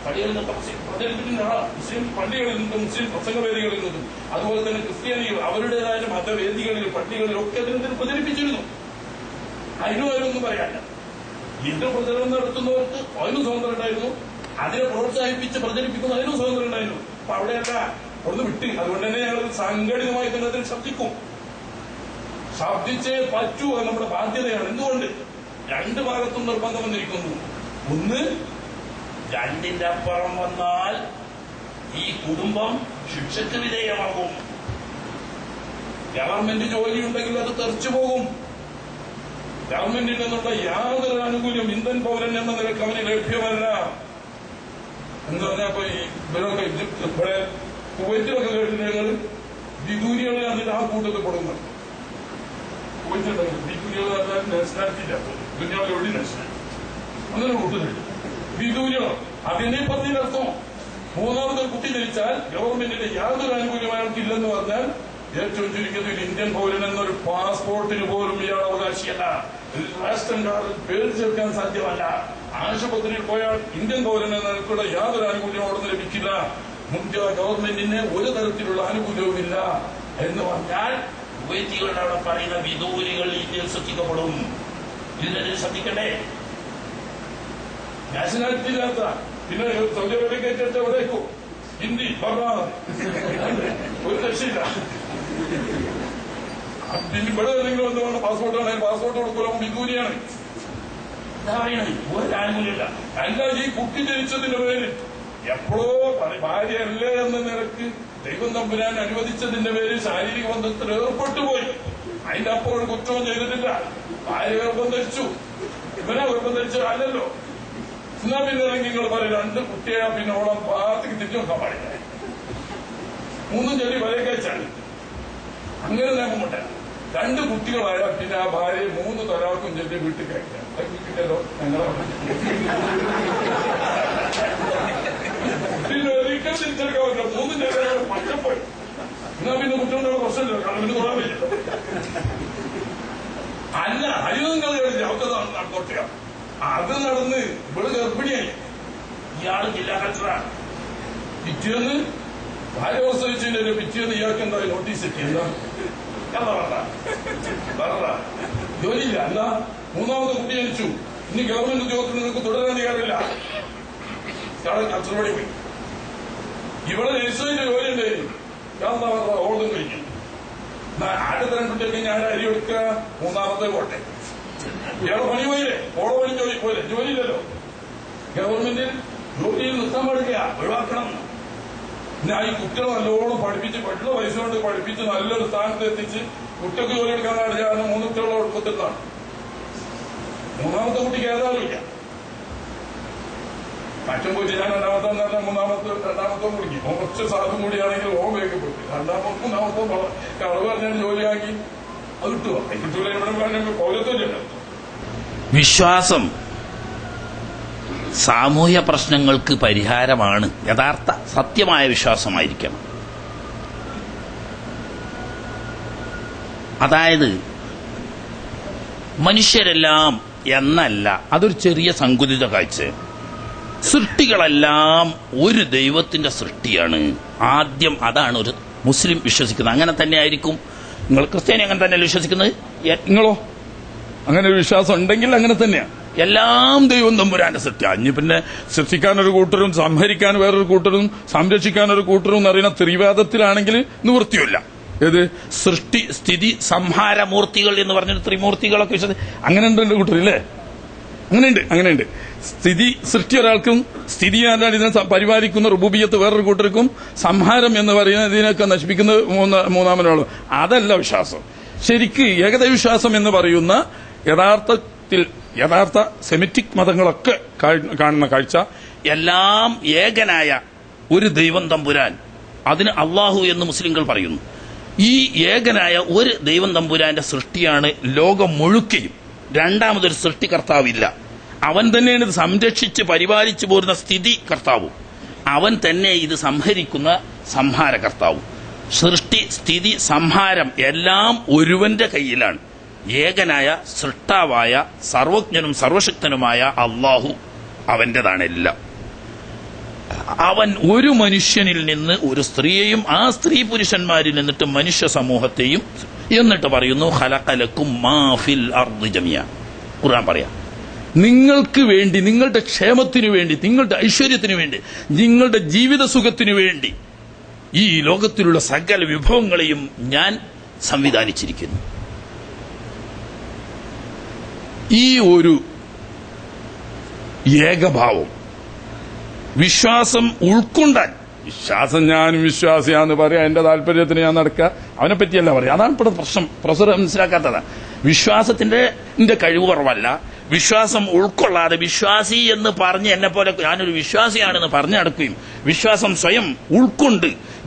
പള്ളികളിൽ നിന്നൊക്കെ പ്രചരിപ്പിക്കുന്ന മുസ്ലിം പള്ളികളിൽ നിന്നും മുസ്ലിം പ്രസംഗവേദികളിൽ നിന്നും അതുപോലെ തന്നെ ക്രിസ്ത്യാനികൾ അവരുടേതായ മതവേദികളിൽ പള്ളികളിലൊക്കെ അതിനെതിരെ പ്രചരിപ്പിച്ചിരുന്നു. അതിനൊന്നും പറയാനില്ല. ഹിന്ദു പ്രചരണം നടത്തുന്നവർക്ക് അതിനും സ്വാതന്ത്ര്യം ഉണ്ടായിരുന്നു, അതിനെ പ്രോത്സാഹിപ്പിച്ച് പ്രചരിപ്പിക്കുന്ന അതിനും സ്വാതന്ത്ര്യം ഉണ്ടായിരുന്നു. അപ്പൊ അവിടെയല്ല, അവിടുന്ന് വിട്ട്. അതുകൊണ്ട് തന്നെ ഞങ്ങൾ സംഘടിതമായി തന്നെ അതിൽ ശബ്ദിച്ചേ പറ്റൂ. അത് നമ്മുടെ ബാധ്യതയാണ്. എന്തുകൊണ്ട്? 2 ഭാഗത്തും നിർബന്ധം വന്നിരിക്കുന്നു. ഒന്ന്, 2ന്റെ അപ്പുറം വന്നാൽ ഈ കുടുംബം ശിക്ഷയ്ക്ക് വിധേയമാകും. ഗവൺമെന്റ് ജോലിയുണ്ടെങ്കിൽ അത് തെറിച്ചു പോകും. ഗവൺമെന്റിൽ നിന്നുള്ള യാതൊരു ആനുകൂല്യം ഇന്ത്യൻ പൗരൻ എന്ന നിലക്ക് അവന് ലഭ്യമല്ല. എന്ന് പറഞ്ഞപ്പോ ഈ ഇവരൊക്കെ ഇവിടെ കുവൈറ്റിലൊക്കെ കേട്ടിട്ട് ഞങ്ങൾ വിദൂരികളെ അതിൽ ആ കൂട്ടത്തിൽ കൊടുക്കുന്നു. കുവൈറ്റുണ്ടെങ്കിൽ വിദൂരികൾ പറഞ്ഞാൽ നാഷണാലിറ്റി ഇല്ല, ദുനിയാവിൽ എവിടെ നാഷണാലിറ്റി അങ്ങനെ കൂട്ടുന്നുണ്ട്. വിദൂരണം. അതിനെ പറഞ്ഞതിനർത്ഥം മൂന്നാമതൊരു കുട്ടി ജനിച്ചാൽ ഗവൺമെന്റിന്റെ യാതൊരു ആനുകൂല്യം അയാൾക്കില്ലെന്ന് പറഞ്ഞാൽ ഏറ്റവും ചുരുങ്ങിയത് ഒരു ഇന്ത്യൻ പൗരൻ എന്നൊരു പാസ്പോർട്ടിന് പോലും ഇയാൾ അവകാശിയല്ല. റേഷൻ കാർഡിൽ പേര് ചേർക്കാൻ സാധ്യമല്ല. ആശുപത്രിയിൽ പോയാൽ ഇന്ത്യൻ പൗരൻ എന്നതിനുള്ള യാതൊരു ആനുകൂല്യം അവിടെ നിന്ന് ലഭിക്കില്ല. മുൻകൈ ഗവൺമെന്റിന് ഒരു തരത്തിലുള്ള ആനുകൂല്യവുമില്ല എന്ന് പറഞ്ഞാൽ കുവൈറ്റികളുടെ അവിടെ പറയുന്ന വിദൂരികൾ ഇന്ത്യയിൽ ശ്രദ്ധിക്കപ്പെടും. ഇതിനെ ശ്രദ്ധിക്കണ്ടേ? നാഷണാലിറ്റി ഇല്ലാത്ത പിന്നെ സൗദി അറേബ്യ കയറ്റിട്ട് എവിടേക്കോ ഹിന്ദി പറഞ്ഞാൽ ഒരു രക്ഷയില്ല. പിന്നെ ഇവിടെ ഏതെങ്കിലും എന്തുകൊണ്ട് പാസ്പോർട്ടാണെങ്കിൽ പാസ്പോർട്ട് കൊടുക്കുമ്പോൾ വിദൂരിയാണ്. എന്താ പറയണത്? ഒരു ആനുകൂല്യമില്ല. അല്ല, ഈ കുട്ടി ജനിച്ചതിന്റെ പേര് എപ്പോഴോ ഭാര്യയല്ലേ എന്ന നിലക്ക് ദൈവം തമ്പുരാൻ അനുവദിച്ചതിന്റെ പേര് ശാരീരിക ബന്ധത്തിൽ ഏർപ്പെട്ടുപോയി. അതിന്റെ അപ്പുറം ഒരു കുറ്റവും ചെയ്തിട്ടില്ല. ഭാര്യ ഗർഭം ധരിച്ചു, ഇവനെ ഗർഭം ധരിച്ചു അല്ലല്ലോ. എന്നാ പിന്നെ നിങ്ങൾ പറയും 2 കുട്ടിയെ പിന്നെ ഓളം പാർട്ടിക്ക് തിരിച്ചു നോക്കാൻ പാടില്ല. 3 ചെടി വരക്കയച്ചാണ്. അങ്ങനെ നിയമമുണ്ട. 2 കുട്ടികളായാൽ പിന്നെ ആ ഭാര്യയെ 3 തലാക്കും ചെല്ലി വീട്ടിൽ കഴിക്കാം. കിട്ടിയല്ലോ ഞങ്ങളെ പിന്നെ ഒരിക്കൽ തിരിച്ചെടുക്കാൻ പറ്റില്ല. 3 ചെടികൾ പച്ചപ്പോയി. എന്നാ പിന്നെ കുട്ടികളുടെ പ്രശ്നമില്ല. കാരണം പിന്നെ തൊടാൻ പറ്റില്ല. അല്ല, അരിവങ്ങൾ കഴിച്ച് അവർക്ക് നടന്നോട്ടുക. അത് നടന്ന് ഇവിടെ ഗർഭിണിയായി. ഇയാള് ജില്ലാ കളക്ടറാണ്. പിറ്റേന്ന് ഭാര്യ പ്രസവിച്ചതിന്റെ പിറ്റേന്ന് ഇയാൾക്ക് എന്താ നോട്ടീസ് എത്തിയെന്താ ജോലിയില്ല. എന്താ? 3ാമത്തെ കുട്ടി ജനിച്ചു. ഇനി ഗവൺമെന്റ് ഉദ്യോഗത്തിൽ നിങ്ങൾക്ക് തുടരാൻ അധികാരമില്ല. ഇയാളെ കളക്ടർപടി പോയി. ഇവിടെ നഴ്സറിന്റെ ജോലി ഉണ്ടായിരുന്നു. എന്താ പറഞ്ഞ ഓർഡും കഴിഞ്ഞു. അടുത്ത 2 കുട്ടികൾക്ക് ഞാൻ അരി കൊടുക്കുക. 3ാമത്തെ പോട്ടെ. ഇയാളെ പണി പോയില്ലേ? ഓളെ പണി ജോലി പോയില്ലേ? ജോലിയില്ലല്ലോ. ഗവൺമെന്റിൽ ജോലിയിൽ നിർത്താൻ പാടില്ല, ഒഴിവാക്കണം. ഞാൻ ഈ കുട്ടികളെ നല്ലോണം പഠിപ്പിച്ച് പറ്റുള്ള പൈസ കൊണ്ട് പഠിപ്പിച്ച് നല്ലൊരു സ്ഥാനത്ത് എത്തിച്ച് കുട്ടികൾക്ക് ജോലി എടുക്കാനാണ് ഞാൻ 3 കുട്ടികളെ കൊടുത്തിട്ടാണ്. 3ാമത്തെ കുട്ടിക്ക് ഏതായാലും ഇല്ല. മറ്റും പോയിട്ട് ഞാൻ 2ാമത്തെ കുടിക്കും. കുറച്ച് സാധനം കൂടിയാണെങ്കിൽ ഓം വേഗപ്പെട്ടു. 2ാമത്തെ കളവ് പറഞ്ഞാൽ ജോലിയാക്കി അത് കിട്ടുക. കിട്ടൂല. ഇവിടെ പൗരത്വമില്ല. വിശ്വാസം സാമൂഹ്യ പ്രശ്നങ്ങൾക്ക് പരിഹാരമാണ്. യഥാർത്ഥ സത്യമായ വിശ്വാസമായിരിക്കണം. അതായത് മനുഷ്യരെല്ലാം എന്നല്ല, അതൊരു ചെറിയ സങ്കുചിത കാഴ്ച. സൃഷ്ടികളെല്ലാം ഒരു ദൈവത്തിന്റെ സൃഷ്ടിയാണ്. ആദ്യം അതാണ് ഒരു മുസ്ലിം വിശ്വസിക്കുന്നത്. അങ്ങനെ തന്നെ ആയിരിക്കും. നിങ്ങൾ ക്രിസ്ത്യാനി അങ്ങനെ തന്നെയല്ലേ വിശ്വസിക്കുന്നത്? നിങ്ങളോ? അങ്ങനെ ഒരു വിശ്വാസം ഉണ്ടെങ്കിൽ അങ്ങനെ തന്നെയാണ്. എല്ലാം ദൈവം തമ്പുരാന്റെ സൃഷ്ടിയാണ്. അഞ്ഞ് പിന്നെ സൃഷ്ടിക്കാനൊരു കൂട്ടരും സംഹരിക്കാൻ വേറൊരു കൂട്ടരും സംരക്ഷിക്കാനൊരു കൂട്ടരും എന്ന് പറയുന്ന ത്രിവേദത്തിലാണെങ്കിൽ നിവൃത്തിയില്ല. ഏത്? സൃഷ്ടി, സ്ഥിതി, സംഹാരമൂർത്തികൾ എന്ന് പറഞ്ഞൊരു ത്രിമൂർത്തികളൊക്കെ അങ്ങനെ ഉണ്ട് എന്റെ കൂട്ടരില്ലേ? അങ്ങനെയുണ്ട്. സ്ഥിതി സൃഷ്ടി ഒരാൾക്കും, സ്ഥിതി ആരാണ് ഇതിനെ പരിപാലിക്കുന്ന റുബൂബിയത്ത് വേറൊരു കൂട്ടർക്കും, സംഹാരം എന്ന് പറയുന്ന ഇതിനൊക്കെ നശിപ്പിക്കുന്നത് മൂന്നാമനോളം. അതല്ല വിശ്വാസം. ശരിക്ക് ഏകദൈവ വിശ്വാസം എന്ന് പറയുന്ന യഥാർത്ഥ സെമിറ്റിക് മതങ്ങളൊക്കെ കാണുന്ന കാഴ്ച, എല്ലാം ഏകനായ ഒരു ദൈവം തമ്പുരാൻ, അതിന് അള്ളാഹു എന്ന് മുസ്ലിങ്ങൾ പറയുന്നു. ഈ ഏകനായ ഒരു ദൈവം തമ്പുരാന്റെ സൃഷ്ടിയാണ് ലോകം മുഴുക്കയും. രണ്ടാമതൊരു സൃഷ്ടികർത്താവില്ല. അവൻ തന്നെയാണ് ഇത് സംരക്ഷിച്ച് പരിപാലിച്ചു പോരുന്ന സ്ഥിതി കർത്താവും. അവൻ തന്നെ ഇത് സംഹരിക്കുന്ന സംഹാരകർത്താവും. സൃഷ്ടി, സ്ഥിതി, സംഹാരം എല്ലാം ഒരുവന്റെ കയ്യിലാണ്. ഏകനായ സൃഷ്ടാവായ സർവജ്ഞനും സർവശക്തനുമായ അള്ളാഹു അവന്റേതാണ് എല്ലാം. അവൻ ഒരു മനുഷ്യനിൽ നിന്ന് ഒരു സ്ത്രീയെയും ആ സ്ത്രീ പുരുഷന്മാരിൽ നിന്നിട്ട് മനുഷ്യ സമൂഹത്തെയും, എന്നിട്ട് പറയുന്നു ഖലഖലക്കും മാ ഫിൽ അർദി ജമിയ. ഖുർആൻ പറയാം, നിങ്ങൾക്ക് വേണ്ടി, നിങ്ങളുടെ ക്ഷേമത്തിനു വേണ്ടി, നിങ്ങളുടെ ഐശ്വര്യത്തിനു വേണ്ടി, നിങ്ങളുടെ ജീവിത സുഖത്തിനു വേണ്ടി ഈ ലോകത്തിലുള്ള സകല വിഭവങ്ങളെയും ഞാൻ സംവിധാനിച്ചിരിക്കുന്നു. ഈ ഒരു ഏകഭാവം വിശ്വാസം ഉൾക്കൊണ്ടാൽ, വിശ്വാസം ഞാൻ വിശ്വാസിയാന്ന് പറയാ, എന്റെ താല്പര്യത്തിന് ഞാൻ നടക്കുക, അവനെ പറ്റിയല്ല പറയാം. അതാണ് ഇപ്പോൾ പ്രശ്നം. പ്രൊഫസർ മനസ്സിലാക്കാത്തതാണ്. വിശ്വാസത്തിന്റെ കഴിവ് കുറവല്ല, വിശ്വാസം ഉൾക്കൊള്ളാതെ വിശ്വാസി എന്ന് പറഞ്ഞ് എന്നെ പോലെ ഞാനൊരു വിശ്വാസിയാണെന്ന് പറഞ്ഞു നടക്കുകയും വിശ്വാസം സ്വയം ഉൾക്കൊണ്ട്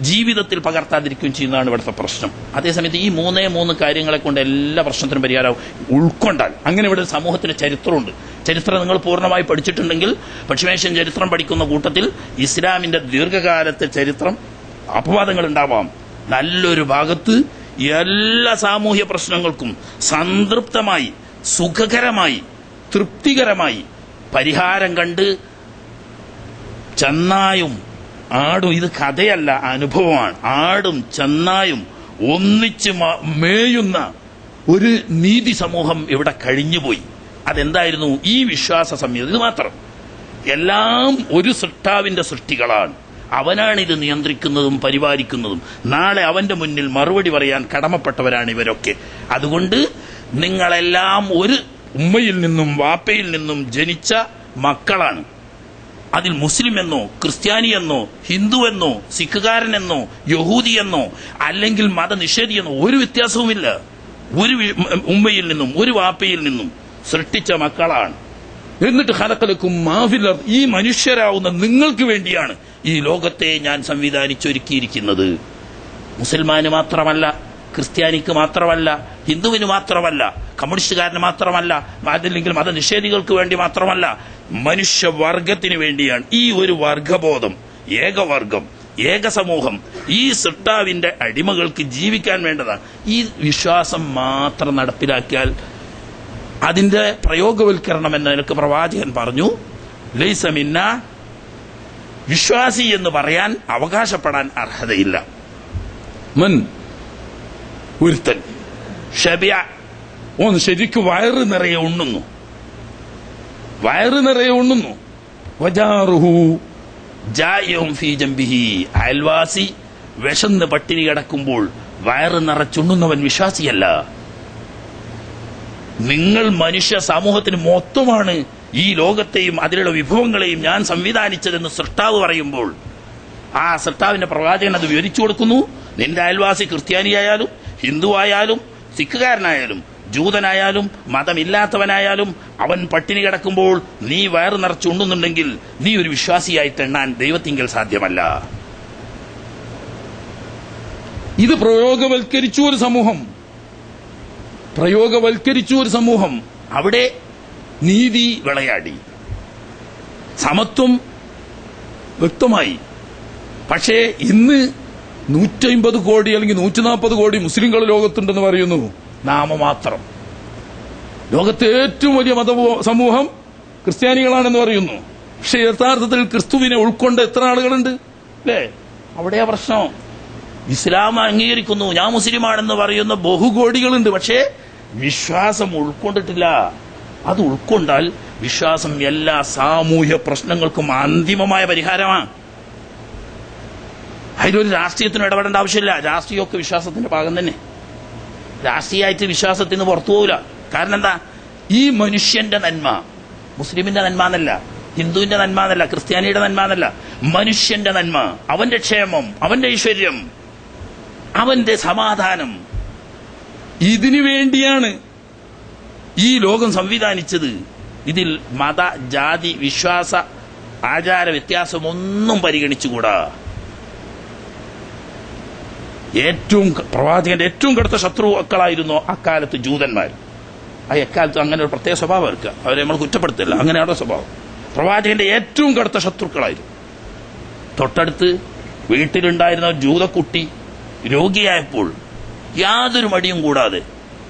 ജീവിതത്തിൽ പകർത്താതിരിക്കുകയും ചെയ്യുന്നതാണ് ഇവിടുത്തെ പ്രശ്നം. അതേസമയത്ത് ഈ മൂന്ന് കാര്യങ്ങളെ കൊണ്ട് എല്ലാ പ്രശ്നത്തിനും പരിഹാരമാവും ഉൾക്കൊണ്ടാൽ. അങ്ങനെ ഇവിടെ സമൂഹത്തിന് ചരിത്രമുണ്ട്. ചരിത്രം നിങ്ങൾ പൂർണ്ണമായി പഠിച്ചിട്ടുണ്ടെങ്കിൽ പശ്ചിമേഷ്യൻ ചരിത്രം പഠിക്കുന്ന കൂട്ടത്തിൽ ഇസ്ലാമിന്റെ ദീർഘകാലത്തെ ചരിത്രം അപവാദങ്ങൾ ഉണ്ടാവാം. നല്ലൊരു ഭാഗത്ത് എല്ലാ സാമൂഹ്യ പ്രശ്നങ്ങൾക്കും സംതൃപ്തമായി സുഖകരമായി തൃപ്തികരമായി പരിഹാരം കണ്ട് ചെന്നായും ആടും, ഇത് കഥയല്ല അനുഭവമാണ്, ആടും ചെന്നായും ഒന്നിച്ച് മേയുന്ന ഒരു നീതി സമൂഹം ഇവിടെ കഴിഞ്ഞുപോയി. അതെന്തായിരുന്നു? ഈ വിശ്വാസ സംഹിത. ഇത് മാത്രം. എല്ലാം ഒരു സൃഷ്ടാവിന്റെ സൃഷ്ടികളാണ്. അവനാണ് ഇത് നിയന്ത്രിക്കുന്നതും പരിപാലിക്കുന്നതും. നാളെ അവന്റെ മുന്നിൽ മറുപടി പറയാൻ കടമപ്പെട്ടവരാണ് ഇവരൊക്കെ. അതുകൊണ്ട് നിങ്ങളെല്ലാം ഒരു ഉമ്മയിൽ നിന്നും വാപ്പയിൽ നിന്നും ജനിച്ച മക്കളാണ്. അതിൽ മുസ്ലിം എന്നോ ക്രിസ്ത്യാനിയെന്നോ ഹിന്ദുവെന്നോ സിഖുകാരനെന്നോ യഹൂദിയെന്നോ അല്ലെങ്കിൽ മതനിഷേധിയെന്നോ ഒരു വ്യത്യാസവുമില്ല. ഒരു ഉമ്മയിൽ നിന്നും ഒരു വാപ്പയിൽ നിന്നും സൃഷ്ടിച്ച മക്കളാണ്. എന്നിട്ട് ഖലഖലക്കും മാഫിൽ അർദ്, ഈ മനുഷ്യരാവുന്ന നിങ്ങൾക്ക് വേണ്ടിയാണ് ഈ ലോകത്തെ ഞാൻ സംവിധാനിച്ചൊരുക്കിയിരിക്കുന്നത്. മുസൽമാന് മാത്രമല്ല, ക്രിസ്ത്യാനിക്ക് മാത്രമല്ല, ഹിന്ദുവിന് മാത്രമല്ല, കമ്മ്യൂണിസ്റ്റുകാരന് മാത്രമല്ല, അതല്ലെങ്കിൽ മതനിഷേധികൾക്ക് വേണ്ടി മാത്രമല്ല, മനുഷ്യവർഗത്തിന് വേണ്ടിയാണ്. ഈ ഒരു വർഗബോധം, ഏകവർഗം, ഏക സമൂഹം, ഈ സൃഷ്ടാവിന്റെ അടിമകൾക്ക് ജീവിക്കാൻ വേണ്ടതാണ്. ഈ വിശ്വാസം മാത്രം നടപ്പിലാക്കിയാൽ അതിന്റെ പ്രയോഗവൽക്കരണം എന്ന നിലക്ക് പ്രവാചകൻ പറഞ്ഞു, ലൈസ മിന്ന, വിശ്വാസി എന്ന് പറയാൻ അവകാശപ്പെടാൻ അർഹതയില്ല. മൻ, ഒരുത്തൻ ഷബിയ, ഓൻ ശരിക്കും വയറ് നിറയെ ഉണ്ണുന്നു, വജാറുഹു ജായിഉൻ ഫീ ജംബിഹി, അയൽവാസി വിശന്ന് പട്ടിണി കിടക്കുമ്പോൾ വയറ് നിറച്ചുണ്ണുന്നവൻ വിശ്വാസിയല്ല. നിങ്ങൾ മനുഷ്യ സമൂഹത്തിന് മൊത്തമാണ് ഈ ലോകത്തെയും അതിലുള്ള വിഭവങ്ങളെയും ഞാൻ സംവിധാനിച്ചതെന്ന് സൃഷ്ടാവ് പറയുമ്പോൾ ആ സൃഷ്ടാവിന്റെ പ്രവാചകൻ അത് വിവരിച്ചു കൊടുക്കുന്നു. നിന്റെ അയൽവാസി ക്രിസ്ത്യാനിയായാലും ഹിന്ദുവായാലും സിഖുകാരനായാലും ജൂതനായാലും മതമില്ലാത്തവനായാലും അവൻ പട്ടിണി കിടക്കുമ്പോൾ നീ വയറ് നിറച്ചുണ്ടുന്നുണ്ടെങ്കിൽ നീ ഒരു വിശ്വാസിയായിട്ട് എണ്ണാൻ ദൈവത്തിങ്കൽ സാധ്യമല്ല. ഇത് പ്രയോഗവൽക്കരിച്ചു ഒരു സമൂഹം. അവിടെ നീതി വിളയാടി, സമത്വം വ്യക്തമായി. പക്ഷേ ഇന്ന് 150 കോടി അല്ലെങ്കിൽ 140 കോടി മുസ്ലിങ്ങൾ ലോകത്തുണ്ടെന്ന് പറയുന്നു. നാമമാത്രം. ലോകത്തെ ഏറ്റവും വലിയ സമൂഹം ക്രിസ്ത്യാനികളാണെന്ന് പറയുന്നു. പക്ഷെ യഥാർത്ഥത്തിൽ ക്രിസ്തുവിനെ ഉൾക്കൊണ്ട് എത്ര ആളുകളുണ്ട്? അല്ലേ? അവിടെയാ പ്രശ്നം. ഇസ്ലാം അംഗീകരിക്കുന്നു, ഞാൻ മുസ്ലിമാണെന്ന് പറയുന്ന ബഹുകോടികളുണ്ട്. പക്ഷേ വിശ്വാസം ഉൾക്കൊണ്ടിട്ടില്ല. അത് ഉൾക്കൊണ്ടാൽ വിശ്വാസം എല്ലാ സാമൂഹ്യ പ്രശ്നങ്ങൾക്കും അന്തിമമായ പരിഹാരമാണ്. അതിലൊരു രാഷ്ട്രീയത്തിനും ഇടപെടേണ്ട ആവശ്യമില്ല. രാഷ്ട്രീയമൊക്കെ വിശ്വാസത്തിന്റെ ഭാഗം തന്നെ. രാഷ്ട്രീയമായിട്ട് വിശ്വാസത്തിൽ നിന്ന് പുറത്തു പോകില്ല. കാരണം എന്താ? ഈ മനുഷ്യന്റെ നന്മ, മുസ്ലിമിന്റെ നന്മ എന്നല്ല, ഹിന്ദുവിന്റെ നന്മ എന്നല്ല, ക്രിസ്ത്യാനിയുടെ നന്മ എന്നല്ല, മനുഷ്യന്റെ നന്മ, അവന്റെ ക്ഷേമം, അവന്റെ ഐശ്വര്യം, അവന്റെ സമാധാനം, ഇതിനു വേണ്ടിയാണ് ഈ ലോകം സംവിധാനിച്ചത്. ഇതിൽ മത ജാതി വിശ്വാസ ആചാര വ്യത്യാസമൊന്നും പരിഗണിച്ചുകൂടാ. പ്രവാചകന്റെ ഏറ്റവും കടുത്ത ശത്രുക്കളായിരുന്നു അക്കാലത്ത് ജൂതന്മാർ. എക്കാലത്ത് അങ്ങനെ ഒരു പ്രത്യേക സ്വഭാവം അവർക്ക്, അവരെ നമ്മൾ കുറ്റപ്പെടുത്തില്ല, അങ്ങനെയാണ് സ്വഭാവം. പ്രവാചകന്റെ ഏറ്റവും കടുത്ത ശത്രുക്കളായിരുന്നു. തൊട്ടടുത്ത് വീട്ടിലുണ്ടായിരുന്ന ജൂതക്കുട്ടി രോഗിയായപ്പോൾ യാതൊരു മടിയും കൂടാതെ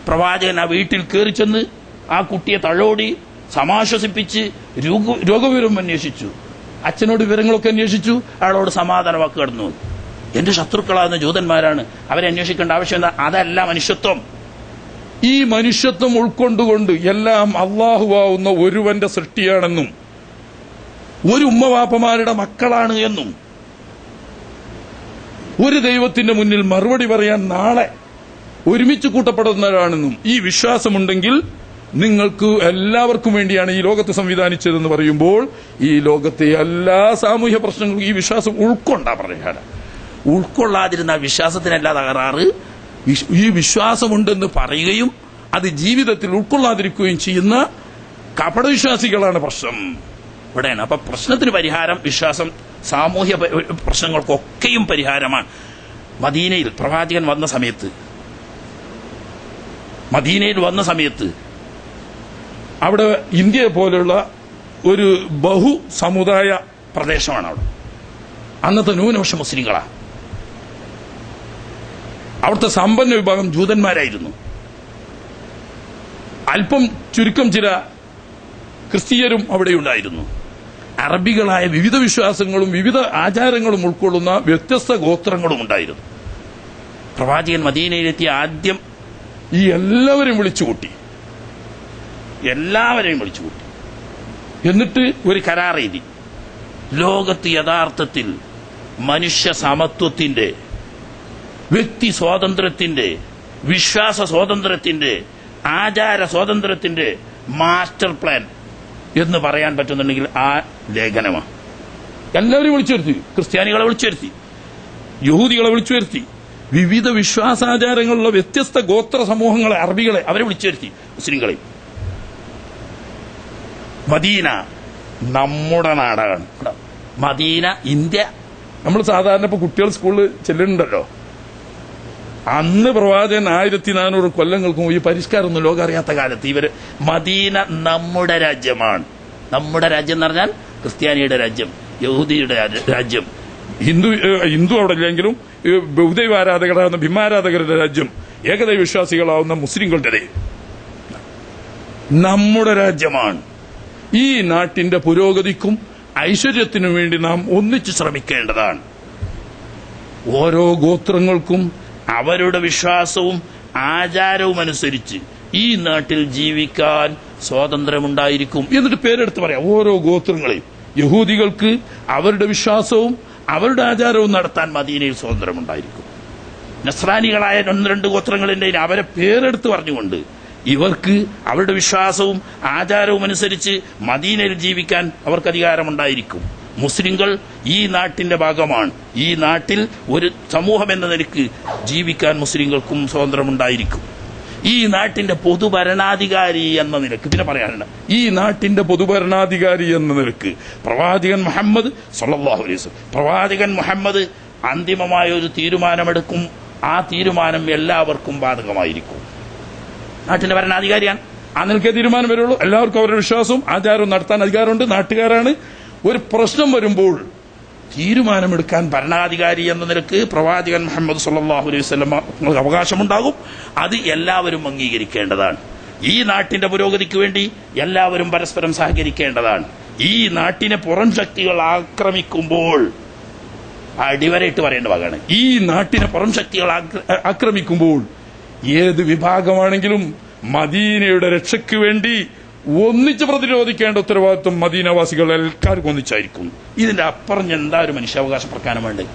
പ്രവാചകൻ ആ വീട്ടിൽ കയറി ചെന്ന് ആ കുട്ടിയെ തള്ളോടി സമാശ്വസിപ്പിച്ച് രോഗവിവരം അന്വേഷിച്ചു. അച്ഛനോട് വിവരങ്ങളൊക്കെ അന്വേഷിച്ചു. അയാളോട് സമാധാന വാക്ക് കടന്നു. എന്റെ ശത്രുക്കളാകുന്ന ജൂതന്മാരാണ്, അവരെ അന്വേഷിക്കേണ്ട ആവശ്യം എന്താ? അതല്ല മനുഷ്യത്വം. ഈ മനുഷ്യത്വം ഉൾക്കൊണ്ടുകൊണ്ട് എല്ലാം അള്ളാഹുവാവുന്ന ഒരുവന്റെ സൃഷ്ടിയാണെന്നും ഒരു ഉമ്മവാപ്പമാരുടെ മക്കളാണ് എന്നും ഒരു ദൈവത്തിന്റെ മുന്നിൽ മറുപടി പറയാൻ നാളെ ഒരുമിച്ച് കൂട്ടപ്പെടുന്നവരാണെന്നും ഈ വിശ്വാസമുണ്ടെങ്കിൽ നിങ്ങൾക്ക് എല്ലാവർക്കും വേണ്ടിയാണ് ഈ ലോകത്തെ സംവിധാനിച്ചതെന്ന് പറയുമ്പോൾ ഈ ലോകത്തെ എല്ലാ സാമൂഹ്യ പ്രശ്നങ്ങളും ഈ വിശ്വാസം ഉൾക്കൊണ്ടാ പറയാനാണ്. ഉൾക്കൊള്ളാതിരുന്ന വിശ്വാസത്തിനല്ല തകരാറ്. ഈ വിശ്വാസമുണ്ടെന്ന് പറയുകയും അത് ജീവിതത്തിൽ ഉൾക്കൊള്ളാതിരിക്കുകയും ചെയ്യുന്ന കപടവിശ്വാസികളാണ് പ്രശ്നം. ഇവിടെയാണ്. അപ്പൊ പ്രശ്നത്തിന് പരിഹാരം വിശ്വാസം. സാമൂഹ്യ പ്രശ്നങ്ങൾക്കൊക്കെയും പരിഹാരമാണ്. മദീനയിൽ പ്രവാചകൻ വന്ന സമയത്ത് അവിടെ ഇന്ത്യ പോലുള്ള ഒരു ബഹുസമുദായ പ്രദേശമാണ് അവിടെ. അന്നത്തെ ന്യൂനപക്ഷ മുസ്ലിങ്ങളാ. അവിടുത്തെ സമ്പന്ന വിഭാഗം ജൂതന്മാരായിരുന്നു. അല്പം ചുരുക്കം ചില ക്രിസ്തീയരും അവിടെയുണ്ടായിരുന്നു. അറബികളായ വിവിധ വിശ്വാസങ്ങളും വിവിധ ആചാരങ്ങളും ഉൾക്കൊള്ളുന്ന വ്യത്യസ്ത ഗോത്രങ്ങളും ഉണ്ടായിരുന്നു. പ്രവാചകൻ മദീനയിലെത്തി ആദ്യം ഈ എല്ലാവരെയും വിളിച്ചുകൂട്ടി. എന്നിട്ട് ഒരു കരാർ എഴുതി. ലോകത്ത് യഥാർത്ഥത്തിൽ മനുഷ്യ സമത്വത്തിന്റെ, വ്യക്തി സ്വാതന്ത്ര്യത്തിന്റെ, വിശ്വാസ സ്വാതന്ത്ര്യത്തിന്റെ, ആചാര സ്വാതന്ത്ര്യത്തിന്റെ മാസ്റ്റർ പ്ലാൻ എന്ന് പറയാൻ പറ്റുന്നുണ്ടെങ്കിൽ ആ ലേഖനമാണ്. എല്ലാവരും വിളിച്ചു വരുത്തി. ക്രിസ്ത്യാനികളെ വിളിച്ചു വരുത്തി, യഹൂദികളെ വിളിച്ചു വരുത്തി, വിവിധ വിശ്വാസാചാരങ്ങളുള്ള വ്യത്യസ്ത ഗോത്ര സമൂഹങ്ങളെ, അറബികളെ അവരെ വിളിച്ചു വരുത്തി, മുസ്ലിങ്ങളെ. മദീന നമ്മുടെ നാടാണ്. Medina India. നമ്മൾ സാധാരണ ഇപ്പൊ കുട്ടികൾ സ്കൂളിൽ ചെല്ലുന്നുണ്ടല്ലോ, അന്ന് പ്രവാചകൻ 1400 കൊല്ലങ്ങൾക്ക് മുമ്പ് ഈ പരിഷ്കാരമൊന്നും ലോകം അറിയാത്ത കാലത്ത് ഇവര് മദീന നമ്മുടെ രാജ്യമാണ്. നമ്മുടെ രാജ്യം എന്ന് പറഞ്ഞാൽ ക്രിസ്ത്യാനിയുടെ രാജ്യം, യഹൂദിയുടെ രാജ്യം, ഹിന്ദു അവിടെ ഇല്ലെങ്കിലും ബൗദ്ധൈവ ആരാധകരാകുന്ന ഭീമാരാധകരുടെ രാജ്യം, ഏകദൈവ വിശ്വാസികളാവുന്ന മുസ്ലിങ്ങളുടെ നമ്മുടെ രാജ്യമാണ്. ഈ നാട്ടിന്റെ പുരോഗതിക്കും ഐശ്വര്യത്തിനും വേണ്ടി നാം ഒന്നിച്ചു ശ്രമിക്കേണ്ടതാണ്. ഓരോ ഗോത്രങ്ങൾക്കും അവരുടെ വിശ്വാസവും ആചാരവും അനുസരിച്ച് ഈ നാട്ടിൽ ജീവിക്കാൻ സ്വാതന്ത്ര്യമുണ്ടായിരിക്കും. എന്നിട്ട് പേരെടുത്ത് പറയാം. ഓരോ ഗോത്രങ്ങളെയും, യഹൂദികൾക്ക് അവരുടെ വിശ്വാസവും അവരുടെ ആചാരവും നടത്താൻ മദീനയിൽ സ്വാതന്ത്ര്യമുണ്ടായിരിക്കും. നസ്രാനികളായ 1-2 ഗോത്രങ്ങളുണ്ട്, അവരെ പേരെടുത്ത് പറഞ്ഞുകൊണ്ട് ഇവർക്ക് അവരുടെ വിശ്വാസവും ആചാരവും അനുസരിച്ച് മദീനയിൽ ജീവിക്കാൻ അവർക്ക് അധികാരമുണ്ടായിരിക്കും. മുസ്ലിങ്ങൾ ഈ നാട്ടിന്റെ ഭാഗമാണ്. ഈ നാട്ടിൽ ഒരു സമൂഹം എന്ന നിലയ്ക്ക് ജീവിക്കാൻ മുസ്ലിങ്ങൾക്കും സ്വാതന്ത്ര്യമുണ്ടായിരിക്കും. ഈ നാട്ടിന്റെ പൊതുഭരണാധികാരി എന്ന നിലക്ക്, പിന്നെ പറയാനുണ്ട്, ഈ നാട്ടിന്റെ പൊതുഭരണാധികാരി എന്ന നിലക്ക് പ്രവാചകൻ മുഹമ്മദ് സല്ലല്ലാഹു അലൈഹി വസല്ലം, പ്രവാചകൻ മുഹമ്മദ് അന്തിമമായ ഒരു തീരുമാനമെടുക്കും. ആ തീരുമാനം എല്ലാവർക്കും ബാധകമായിരിക്കും. നാട്ടിന്റെ ഭരണാധികാരിയാണ്. ആ നിലക്കേ തീരുമാനം വരുള്ളൂ. എല്ലാവർക്കും അവരുടെ വിശ്വാസവും ആചാരവും നടത്താൻ അധികാരമുണ്ട്. നാട്ടുകാരാണ്. ഒരു പ്രശ്നം വരുമ്പോൾ തീരുമാനമെടുക്കാൻ ഭരണാധികാരി എന്ന നിലക്ക് പ്രവാചകൻ മുഹമ്മദ് സല്ലല്ലാഹു അലൈഹി വസല്ലം അവകാശമുണ്ടാകും. അത് എല്ലാവരും അംഗീകരിക്കേണ്ടതാണ്. ഈ നാട്ടിന്റെ പുരോഗതിക്ക് വേണ്ടി എല്ലാവരും പരസ്പരം സഹകരിക്കേണ്ടതാണ്. ഈ നാട്ടിനെ പുറം ശക്തികൾ ആക്രമിക്കുമ്പോൾ, അടിവരയിട്ട് പറയേണ്ട ഭാഗമാണ്, ഈ നാട്ടിനെ പുറം ശക്തികൾ ആക്രമിക്കുമ്പോൾ ഏത് വിഭാഗമാണെങ്കിലും മദീനയുടെ രക്ഷയ്ക്ക് വേണ്ടി ഒന്നിച്ച് പ്രതിരോധിക്കേണ്ട ഉത്തരവാദിത്വം മദീനവാസികൾ എല്ലാവർക്കും ഒന്നിച്ചായിരിക്കും. ഇതിന്റെ അപ്പുറം എന്താ ഒരു മനുഷ്യാവകാശ പ്രഖ്യാപനം വേണ്ടത്?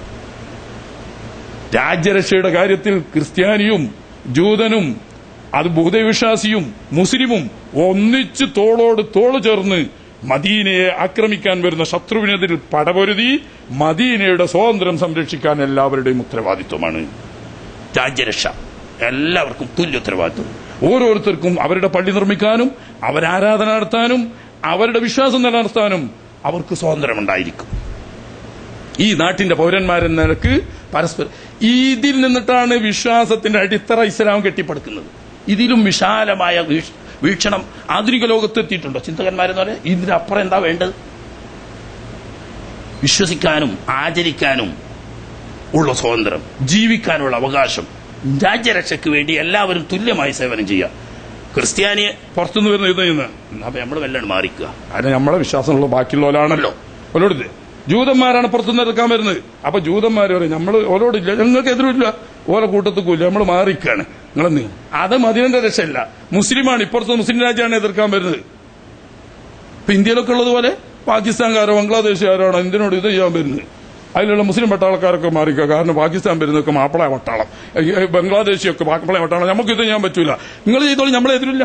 രാജ്യരക്ഷയുടെ കാര്യത്തിൽ ക്രിസ്ത്യാനിയും ജൂതനും അത് ബൗദ്ധവിശ്വാസിയും മുസ്ലിമും ഒന്നിച്ച് തോളോട് തോള് ചേർന്ന് മദീനയെ ആക്രമിക്കാൻ വരുന്ന ശത്രുവിനെതിരിൽ പടപൊരുതി മദീനയുടെ സ്വാതന്ത്ര്യം സംരക്ഷിക്കാൻ എല്ലാവരുടെയും ഉത്തരവാദിത്വമാണ്. രാജ്യരക്ഷ എല്ലാവർക്കും തുല്യ ഉത്തരവാദിത്വം. ഓരോരുത്തർക്കും അവരുടെ പള്ളി നിർമ്മിക്കാനും അവരാരാധന നടത്താനും അവരുടെ വിശ്വാസം നിലനിർത്താനും അവർക്ക് സ്വാതന്ത്ര്യമുണ്ടായിരിക്കും. ഈ നാട്ടിന്റെ പൗരന്മാരെന്ന നിലക്ക് പരസ്പരം ഇതിൽ നിന്നിട്ടാണ് വിശ്വാസത്തിന്റെ അടിത്തറ ഇസ്ലാം കെട്ടിപ്പടുക്കുന്നത്. ഇതിലും വിശാലമായ വീക്ഷണം ആധുനിക ലോകത്ത് എത്തിയിട്ടുണ്ടോ ചിന്തകന്മാരെന്ന് പറയാൻ? ഇതിനപ്പുറം എന്താ വേണ്ടത്? വിശ്വസിക്കാനും ആചരിക്കാനും ഉള്ള സ്വാതന്ത്ര്യം, ജീവിക്കാനുള്ള അവകാശം, രാജ്യരക്ഷയ്ക്ക് വേണ്ടി എല്ലാവരും തുല്യമായി സേവനം ചെയ്യുക. ക്രിസ്ത്യാനിയെ പുറത്തുനിന്ന് വരുന്ന യുദ്ധം ചെയ്യുന്ന അപ്പൊ നമ്മൾ വല്ലാണ്ട് മാറിക്കുക. കാരണം നമ്മളെ വിശ്വാസമുള്ള ബാക്കിയുള്ളവരാണല്ലോ ഓരോട്. ജൂതന്മാരാണ് പുറത്തുനിന്ന് എടുക്കാൻ വരുന്നത്. അപ്പൊ ജൂതന്മാർ പറയും നമ്മൾ ഓരോടില്ല, ഞങ്ങൾക്ക് എതിരില്ല, ഓരോ കൂട്ടത്തിക്കൂല്ല, നമ്മൾ മാറിക്കാണ്. നിങ്ങളെന്ന് അത് മദീനന്റെ രക്ഷയില്ല. മുസ്ലിമാണ് ഇപ്പുറത്ത് മുസ്ലിം രാജ്യമാണ് എതിർക്കാൻ വരുന്നത്. ഇപ്പൊ ഇന്ത്യയിലൊക്കെ ഉള്ളതുപോലെ പാകിസ്ഥാൻകാരോ ബംഗ്ലാദേശുകാരാണോ ഇന്ത്യനോട് ഇത് ചെയ്യാൻ വരുന്നത്. അതിലുള്ള മുസ്ലിം പട്ടാളക്കാരൊക്കെ മാറിക്കുക. കാരണം പാകിസ്ഥാൻ വരുന്നതൊക്കെ മാപ്പിള പട്ടാളം, ബംഗ്ലാദേശിയൊക്കെ മാപ്പിള പട്ടാളം, നമുക്ക് ഇത് ചെയ്യാൻ പറ്റൂല. നിങ്ങൾ ചെയ്തോളി, നമ്മളെ എതിരില്ല.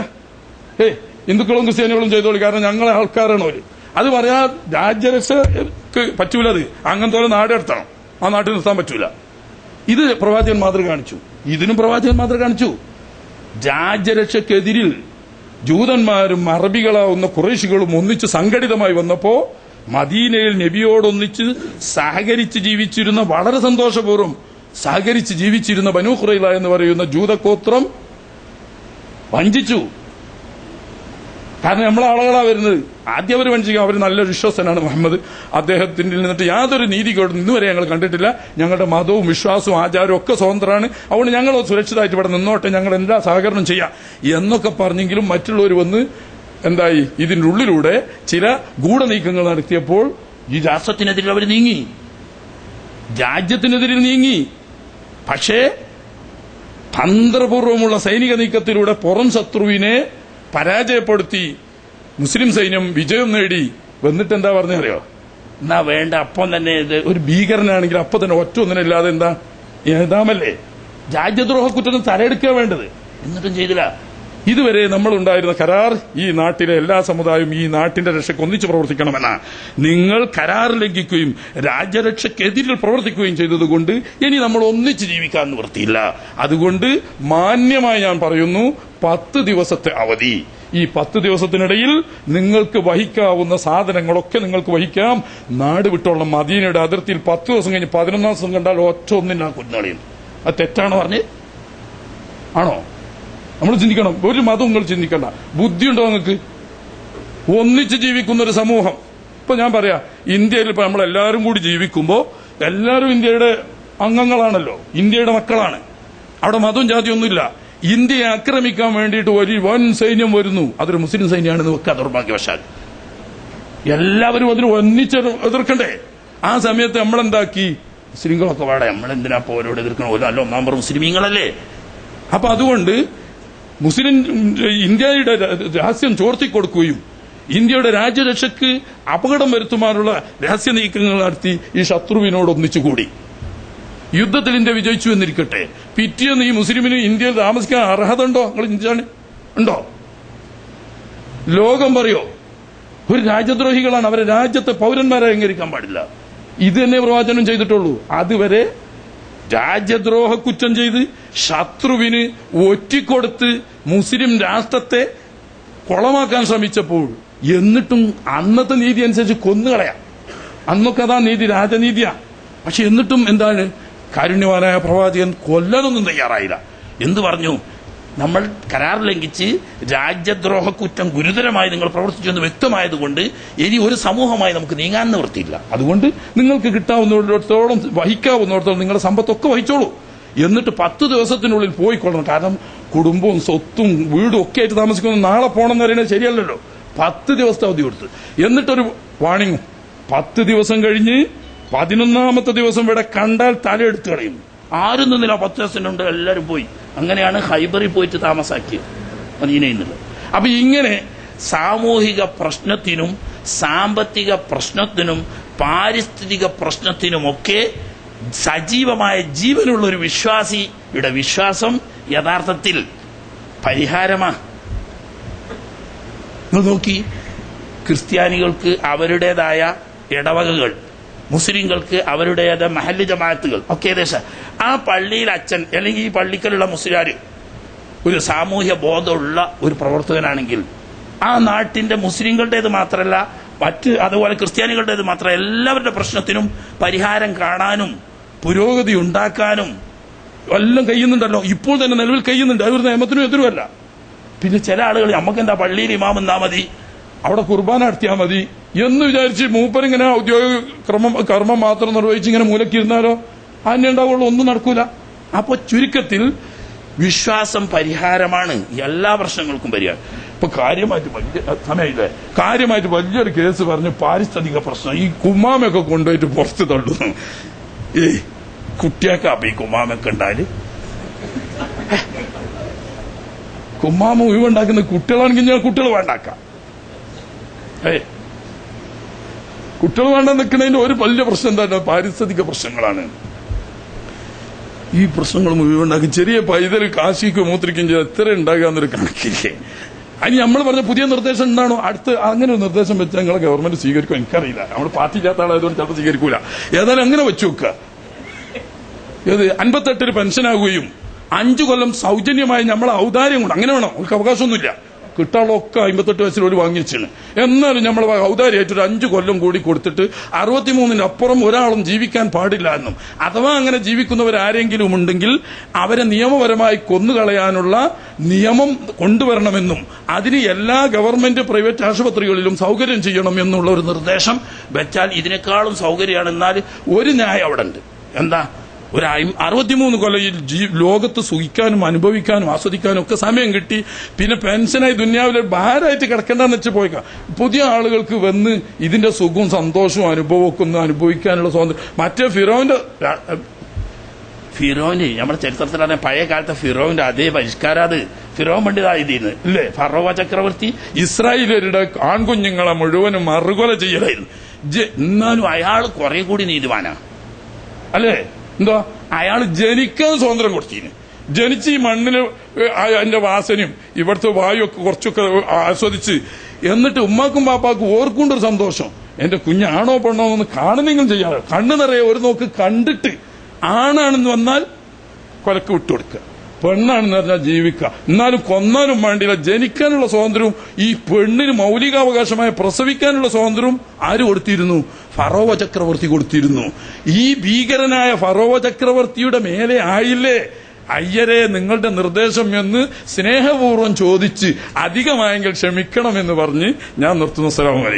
ഹിന്ദുക്കളും ക്രിസ്ത്യാനികളും ചെയ്തോളി, കാരണം ഞങ്ങളെ ആൾക്കാരാണ് അവര്. അത് പറയാ രാജ്യരക്ഷക്ക് പറ്റൂല. അത് അങ്ങനത്തെ നാടെടുത്തണം, ആ നാട്ടിൽ നിർത്താൻ പറ്റൂല. ഇത് പ്രവാചകൻ മാതൃക കാണിച്ചു. ഇതിനും പ്രവാചകൻ മാതൃക കാണിച്ചു. രാജ്യരക്ഷക്കെതിരിൽ ജൂതന്മാരും അറബികളാവുന്ന ഖുറൈശികളും ഒന്നിച്ച് സംഘടിതമായി വന്നപ്പോ മദീനയിൽ നബിയോടൊന്നിച്ച് സഹകരിച്ച് ജീവിച്ചിരുന്ന, വളരെ സന്തോഷപൂർവ്വം സഹകരിച്ച് ജീവിച്ചിരുന്ന ബനൂ ഖുറൈള എന്ന് പറയുന്ന ജൂതഗോത്രം വഞ്ചിച്ചു. കാരണം നമ്മളെ ആളുകളാ വരുന്നത്. ആദ്യം അവർ വഞ്ചിക്കും. അവർ നല്ലൊരു വിശ്വാസനാണ് മുഹമ്മദ്, അദ്ദേഹത്തിന്റെ നിന്നിട്ട് യാതൊരു നീതികേടും ഇന്നുവരെ ഞങ്ങൾ കണ്ടിട്ടില്ല. ഞങ്ങളുടെ മതവും വിശ്വാസവും ആചാരവും ഒക്കെ സ്വതന്ത്രമാണ്. അതുകൊണ്ട് ഞങ്ങൾ സുരക്ഷിതമായിട്ട് ഇവിടെ നിന്നോട്ടെ, ഞങ്ങൾ എല്ലാ സഹകരണം ചെയ്യാം എന്നൊക്കെ പറഞ്ഞെങ്കിലും മറ്റുള്ളവർ വന്ന് എന്തായി, ഇതിന്റെ ഉള്ളിലൂടെ ചില ഗൂഢനീക്കങ്ങൾ നടത്തിയപ്പോൾ ഈ രാഷ്ട്രത്തിനെതിരെ അവർ നീങ്ങി, രാജ്യത്തിനെതിരെ നീങ്ങി. പക്ഷേ തന്ത്രപൂർവമുള്ള സൈനിക നീക്കത്തിലൂടെ പുറം ശത്രുവിനെ പരാജയപ്പെടുത്തി മുസ്ലിം സൈന്യം വിജയം നേടി. വന്നിട്ട് എന്താ പറഞ്ഞറിയോ? എന്നാ വേണ്ട അപ്പം തന്നെ ഇത് ഒരു ഭീകരനാണെങ്കിൽ അപ്പൊ തന്നെ ഒറ്റ ഒന്നിനല്ലാതെ എന്താ ഏതാമല്ലേ രാജ്യദ്രോഹ കുറ്റത്തിന് തലയെടുക്കുക വേണ്ടത്. എന്നിട്ടും ചെയ്തില്ല. ഇതുവരെ നമ്മൾ ഉണ്ടായിരുന്ന കരാർ ഈ നാട്ടിലെ എല്ലാ സമുദായവും ഈ നാട്ടിന്റെ രക്ഷയ്ക്ക് ഒന്നിച്ച് പ്രവർത്തിക്കണമെന്നാ. നിങ്ങൾ കരാർ ലംഘിക്കുകയും രാജ്യരക്ഷയ്ക്കെതിരിൽ പ്രവർത്തിക്കുകയും ചെയ്തതുകൊണ്ട് ഇനി നമ്മൾ ഒന്നിച്ച് ജീവിക്കാൻ നിവൃത്തിയില്ല. അതുകൊണ്ട് മാന്യമായി ഞാൻ പറയുന്നു, 10 ദിവസത്തെ അവധി. ഈ 10 ദിവസത്തിനിടയിൽ നിങ്ങൾക്ക് വഹിക്കാവുന്ന സാധനങ്ങളൊക്കെ നിങ്ങൾക്ക് വഹിക്കാം. നാട് വിട്ടോളം. മദീനയുടെ അതിർത്തിയിൽ 10 ദിവസം കഴിഞ്ഞ് 11ാം ദിവസം കണ്ടാൽ ഒറ്റ ഒന്നിനാ കുഞ്ഞാളിയും. അത് തെറ്റാണോ പറഞ്ഞ്? ആണോ? നമ്മൾ ചിന്തിക്കണം. ഒരു മതം നിങ്ങൾ ചിന്തിക്കണ്ട. ബുദ്ധിയുണ്ടോ നിങ്ങൾക്ക്? ഒന്നിച്ച് ജീവിക്കുന്ന ഒരു സമൂഹം. ഇപ്പൊ ഞാൻ പറയാ, ഇന്ത്യയിൽ ഇപ്പൊ നമ്മളെല്ലാവരും കൂടി ജീവിക്കുമ്പോ എല്ലാവരും ഇന്ത്യയുടെ അംഗങ്ങളാണല്ലോ, ഇന്ത്യയുടെ മക്കളാണ്. അവിടെ മതവും ജാതിയൊന്നുമില്ല. ഇന്ത്യയെ ആക്രമിക്കാൻ വേണ്ടിയിട്ട് ഒരു വൻ സൈന്യം വരുന്നു. അതൊരു മുസ്ലിം സൈന്യമാണെന്ന് വെക്കുക ദൗർഭാഗ്യവശാൽ. എല്ലാവരും അതിന് ഒന്നിച്ച് എതിർക്കണ്ടേ? ആ സമയത്ത് നമ്മളെന്താക്കി? മുസ്ലിങ്ങളൊക്കെ വേടെ, നമ്മളെന്തിനാ പോരോട് എതിർക്കണം? അല്ല, ഒന്നാം പറ മുസ്ലിമീങ്ങളല്ലേ. അപ്പൊ അതുകൊണ്ട് മുസ്ലിം ഇന്ത്യയുടെ രഹസ്യം ചോർത്തിക്കൊടുക്കുകയും ഇന്ത്യയുടെ രാജ്യരക്ഷയ്ക്ക് അപകടം വരുത്തുവാനുള്ള രഹസ്യ നീക്കങ്ങൾ നടത്തി ഈ ശത്രുവിനോട് ഒന്നിച്ചുകൂടി. യുദ്ധത്തിൽ ഇന്ത്യ വിജയിച്ചു എന്നിരിക്കട്ടെ, പിറ്റേന്ന് ഈ മുസ്ലിമിന് ഇന്ത്യയിൽ താമസിക്കാൻ അർഹത ഉണ്ടോ? നിങ്ങൾ ചിന്തിച്ചാണ്? ഉണ്ടോ? ലോകം പറയോ ഒരു രാജ്യദ്രോഹികളാണ്, അവരെ രാജ്യത്തെ പൗരന്മാരെ അംഗീകരിക്കാൻ പാടില്ല. ഇത് തന്നെ പ്രവാചനം ചെയ്തിട്ടുള്ളൂ. അതുവരെ രാജ്യദ്രോഹ കുറ്റം ചെയ്ത് ശത്രുവിന് ഒറ്റിക്കൊടുത്ത് മുസ്ലിം രാഷ്ട്രത്തെ കൊളമാക്കാൻ ശ്രമിച്ചപ്പോൾ എന്നിട്ടും അന്നത്തെ നീതി അനുസരിച്ച് കൊന്നുകളയാം. അന്നൊക്കെ അതാ നീതി, രാജനീതിയാ. പക്ഷെ എന്നിട്ടും എന്താണ്, കാരുണ്യവാനായ പ്രവാചകൻ കൊല്ലാനൊന്നും തയ്യാറായില്ല. എന്ത് പറഞ്ഞു? നമ്മൾ കരാർ ലംഘിച്ച് രാജ്യദ്രോഹ കുറ്റം ഗുരുതരമായി നിങ്ങൾ പ്രവർത്തിച്ചു എന്ന് വ്യക്തമായതുകൊണ്ട് ഇനി ഒരു സമൂഹമായി നമുക്ക് നീങ്ങാൻ നിവൃത്തിയില്ല. അതുകൊണ്ട് നിങ്ങൾക്ക് കിട്ടാവുന്നിടത്തോളം വഹിക്കാവുന്നിടത്തോളം നിങ്ങളുടെ സമ്പത്തൊക്കെ വഹിച്ചോളൂ. എന്നിട്ട് 10 ദിവസത്തിനുള്ളിൽ പോയിക്കൊള്ളണം. കാരണം കുടുംബവും സ്വത്തും വീടും ഒക്കെ ആയിട്ട് താമസിക്കുന്ന നാളെ പോകണം എന്ന് പറയുന്നത് ശരിയല്ലല്ലോ. 10 ദിവസത്തെ അവധി കൊടുത്ത് എന്നിട്ടൊരു വാണിങ്ങും. 10 ദിവസം കഴിഞ്ഞ് 11ാമത്തെ ദിവസം ഇവിടെ കണ്ടാൽ തലയെടുത്ത് കളയും. ആരും നിന്നില്ല. 10 ദിവസത്തിനുണ്ട് എല്ലാവരും പോയി. അങ്ങനെയാണ് ഹൈബറിൽ പോയിട്ട് താമസാക്കിയത് മദീനയിൽ നിന്നുള്ളത്. അപ്പൊ ഇങ്ങനെ സാമൂഹിക പ്രശ്നത്തിനും സാമ്പത്തിക പ്രശ്നത്തിനും പാരിസ്ഥിതിക പ്രശ്നത്തിനുമൊക്കെ സജീവമായ ജീവനുള്ള ഒരു വിശ്വാസിയുടെ വിശ്വാസം യഥാർത്ഥത്തിൽ പരിഹാരമാണ്. നോക്കി, ക്രിസ്ത്യാനികൾക്ക് അവരുടേതായ ഇടവകകൾ, മുസ്ലിങ്ങൾക്ക് അവരുടേതായ മഹല്ല് ജമാഅത്തുകൾ ഒക്കെ ഏകദേശം. ആ പള്ളിയിൽ അച്ഛൻ അല്ലെങ്കിൽ ഈ പള്ളിക്കലുള്ള മുസ്ലിയാര് ഒരു സാമൂഹ്യ ബോധമുള്ള ഒരു പ്രവർത്തകനാണെങ്കിൽ ആ നാട്ടിന്റെ മുസ്ലിങ്ങളുടേത് മാത്രമല്ല അതുപോലെ ക്രിസ്ത്യാനികളുടേത് മാത്രമല്ല എല്ലാവരുടെ പ്രശ്നത്തിനും പരിഹാരം കാണാനും പുരോഗതി ഉണ്ടാക്കാനും എല്ലാം കഴിയുന്നുണ്ടല്ലോ. ഇപ്പോൾ തന്നെ നിലവിൽ കഴിയുന്നുണ്ട്. അതൊരു നിയമത്തിനും എതിരുമല്ല. പിന്നെ ചില ആളുകൾ നമുക്കെന്താ പള്ളിയിൽ ഇമാം എന്നാ മതി, അവിടെ കുർബാന നടത്തിയാൽ മതി എന്ന് വിചാരിച്ച് മൂപ്പരിങ്ങനെ ഔദ്യോഗിക കർമ്മം മാത്രം നിർവഹിച്ച് ഇങ്ങനെ മൂലക്കിരുന്നാലോ അതിനെ ഉണ്ടാവുള്ളൂ, ഒന്നും നടക്കൂല. അപ്പൊ ചുരുക്കത്തിൽ വിശ്വാസം പരിഹാരമാണ് എല്ലാ പ്രശ്നങ്ങൾക്കും പരിഹാരം. ഇപ്പൊ കാര്യമായിട്ട് വലിയ സമയമില്ലേ, കാര്യമായിട്ട് വലിയൊരു കേസ് പറഞ്ഞ് പാരിസ്ഥിതിക പ്രശ്നം ഈ കുമ്മാമൊക്കെ കൊണ്ടുപോയിട്ട് പുറത്ത് തള്ളുന്നു. കുട്ടിയൊക്കെ അപ്പൊ ഈ കുമ്മാമൊക്കെ ഉണ്ടാല് കുമ്മാമ ഒഴിവുണ്ടാക്കുന്ന കുട്ടികളാണെങ്കിൽ ഞാൻ കുട്ടികൾ വേണ്ടാക്കാം. കുട്ടികൾ വേണ്ട നിൽക്കുന്നതിന്റെ ഒരു വലിയ പ്രശ്നം എന്താണ്? പാരിസ്ഥിതിക പ്രശ്നങ്ങളാണ്. ഈ പ്രശ്നങ്ങൾ മുഴുവൻ ചെറിയ പൈതൽ കാശിക്കും മൂത്രിക്കും ചെയ്ത് എത്ര ഉണ്ടാകാന്നൊരു കണക്കില്ലേ. അതിന് നമ്മൾ പറഞ്ഞ പുതിയ നിർദ്ദേശം എന്താണോ അടുത്ത് അങ്ങനെ ഒരു നിർദ്ദേശം വെച്ചാൽ നിങ്ങളെ ഗവൺമെന്റ് സ്വീകരിക്കും. എനിക്കറിയില്ല, നമ്മൾ പാർട്ടി ഇല്ലാത്ത ആളായതുകൊണ്ട് ചിലപ്പോൾ സ്വീകരിക്കൂല. ഏതായാലും അങ്ങനെ വെച്ചു വെക്കുക. ഏത് 58 പെൻഷനാകുകയും 5 കൊല്ലം സൗജന്യമായി നമ്മളെ ഔദാര്യം കൊണ്ട് അങ്ങനെ വേണം. അവർക്ക് അവകാശമൊന്നുമില്ല. കിട്ടാളൊക്കെ 58 വയസ്സിൽ ഒരു വാങ്ങിച്ചാണ്. എന്നാലും നമ്മൾ ഔദാര്യമായിട്ട് ഒരു 5 കൊല്ലം കൂടി കൊടുത്തിട്ട് 63-ന് അപ്പുറം ഒരാളും ജീവിക്കാൻ പാടില്ല എന്നും, അഥവാ അങ്ങനെ ജീവിക്കുന്നവരാരെങ്കിലും ഉണ്ടെങ്കിൽ അവരെ നിയമപരമായി കൊന്നുകളയാനുള്ള നിയമം കൊണ്ടുവരണമെന്നും അതിന് എല്ലാ ഗവൺമെന്റ് പ്രൈവറ്റ് ആശുപത്രികളിലും സൗകര്യം ചെയ്യണം എന്നുള്ള ഒരു നിർദ്ദേശം വെച്ചാൽ ഇതിനേക്കാളും സൗകര്യമാണ്. എന്നാൽ ഒരു ന്യായം അവിടെ ഉണ്ട്. എന്താ? ഒരു 63 കൊല്ലയിൽ ലോകത്ത് സുഖിക്കാനും അനുഭവിക്കാനും ആസ്വദിക്കാനും ഒക്കെ സമയം കിട്ടി. പിന്നെ പെൻഷനായി ദുനിയാവിലെ ഭാരമായിട്ട് കിടക്കേണ്ടെന്ന് വെച്ച് പോയിക്കാം. പുതിയ ആളുകൾക്ക് വന്ന് ഇതിന്റെ സുഖവും സന്തോഷവും അനുഭവവും ഒക്കെ ഒന്ന് അനുഭവിക്കാനുള്ള സ്വാതന്ത്ര്യം. മറ്റേ ഫിറോന്റെ നമ്മുടെ ചരിത്രത്തിലാണ് പഴയ കാലത്തെ ഫിറോവിന്റെ അതേ പരിഷ്കാരം. അത് ഫിറോൻ പണ്ഡിതായതീന്ന് ഇല്ലേ? ഫറോവ ചക്രവർത്തി ഇസ്രായേലരുടെ ആൺകുഞ്ഞുങ്ങളെ മുഴുവനും മറുകൊല ചെയ്യലായിരുന്നു. എന്നാലും അയാൾ കുറെ കൂടി നീതിവാനാ അല്ലേ? എന്താ? അയാൾ ജനിക്കാൻ സ്വാതന്ത്ര്യം കൊടുത്തിന്. ജനിച്ച് ഈ മണ്ണിന് അതിന്റെ വാസനയും ഇവിടുത്തെ വായു ഒക്കെ കുറച്ചൊക്കെ ആസ്വദിച്ച്, എന്നിട്ട് ഉമ്മാക്കും പാപ്പാക്കും ഓർക്കൊണ്ടൊരു സന്തോഷം. എന്റെ കുഞ്ഞാണോ പെണ്ണോ എന്ന് കാണുന്നെങ്കിലും ചെയ്യാറ്. കണ്ണു നിറയെ ഒരു നോക്ക് കണ്ടിട്ട് ആണാണെന്ന് വന്നാൽ കൊലക്ക് വിട്ടുകൊടുക്കുക, പെണ്ണാണെന്ന് പറഞ്ഞാൽ ജീവിക്കുക. എന്നാലും കൊന്നാലും വേണ്ടില്ല. ജനിക്കാനുള്ള സ്വാതന്ത്ര്യവും ഈ പെണ്ണിന് മൗലികാവകാശമായ പ്രസവിക്കാനുള്ള സ്വാതന്ത്ര്യവും ആര് കൊടുത്തിരുന്നു? ഫറോവ ചക്രവർത്തി കൊടുത്തിരുന്നു. ഈ ഭീകരനായ ഫറോവ ചക്രവർത്തിയുടെ മേലെ ആയില്ലേ അയ്യരെ നിങ്ങളുടെ നിർദ്ദേശം എന്ന് സ്നേഹപൂർവ്വം ചോദിച്ച് അധികമായെങ്കിൽ ക്ഷമിക്കണമെന്ന് പറഞ്ഞ് ഞാൻ നിർത്തുന്നു. അസ്സലാമു അലൈക്കും.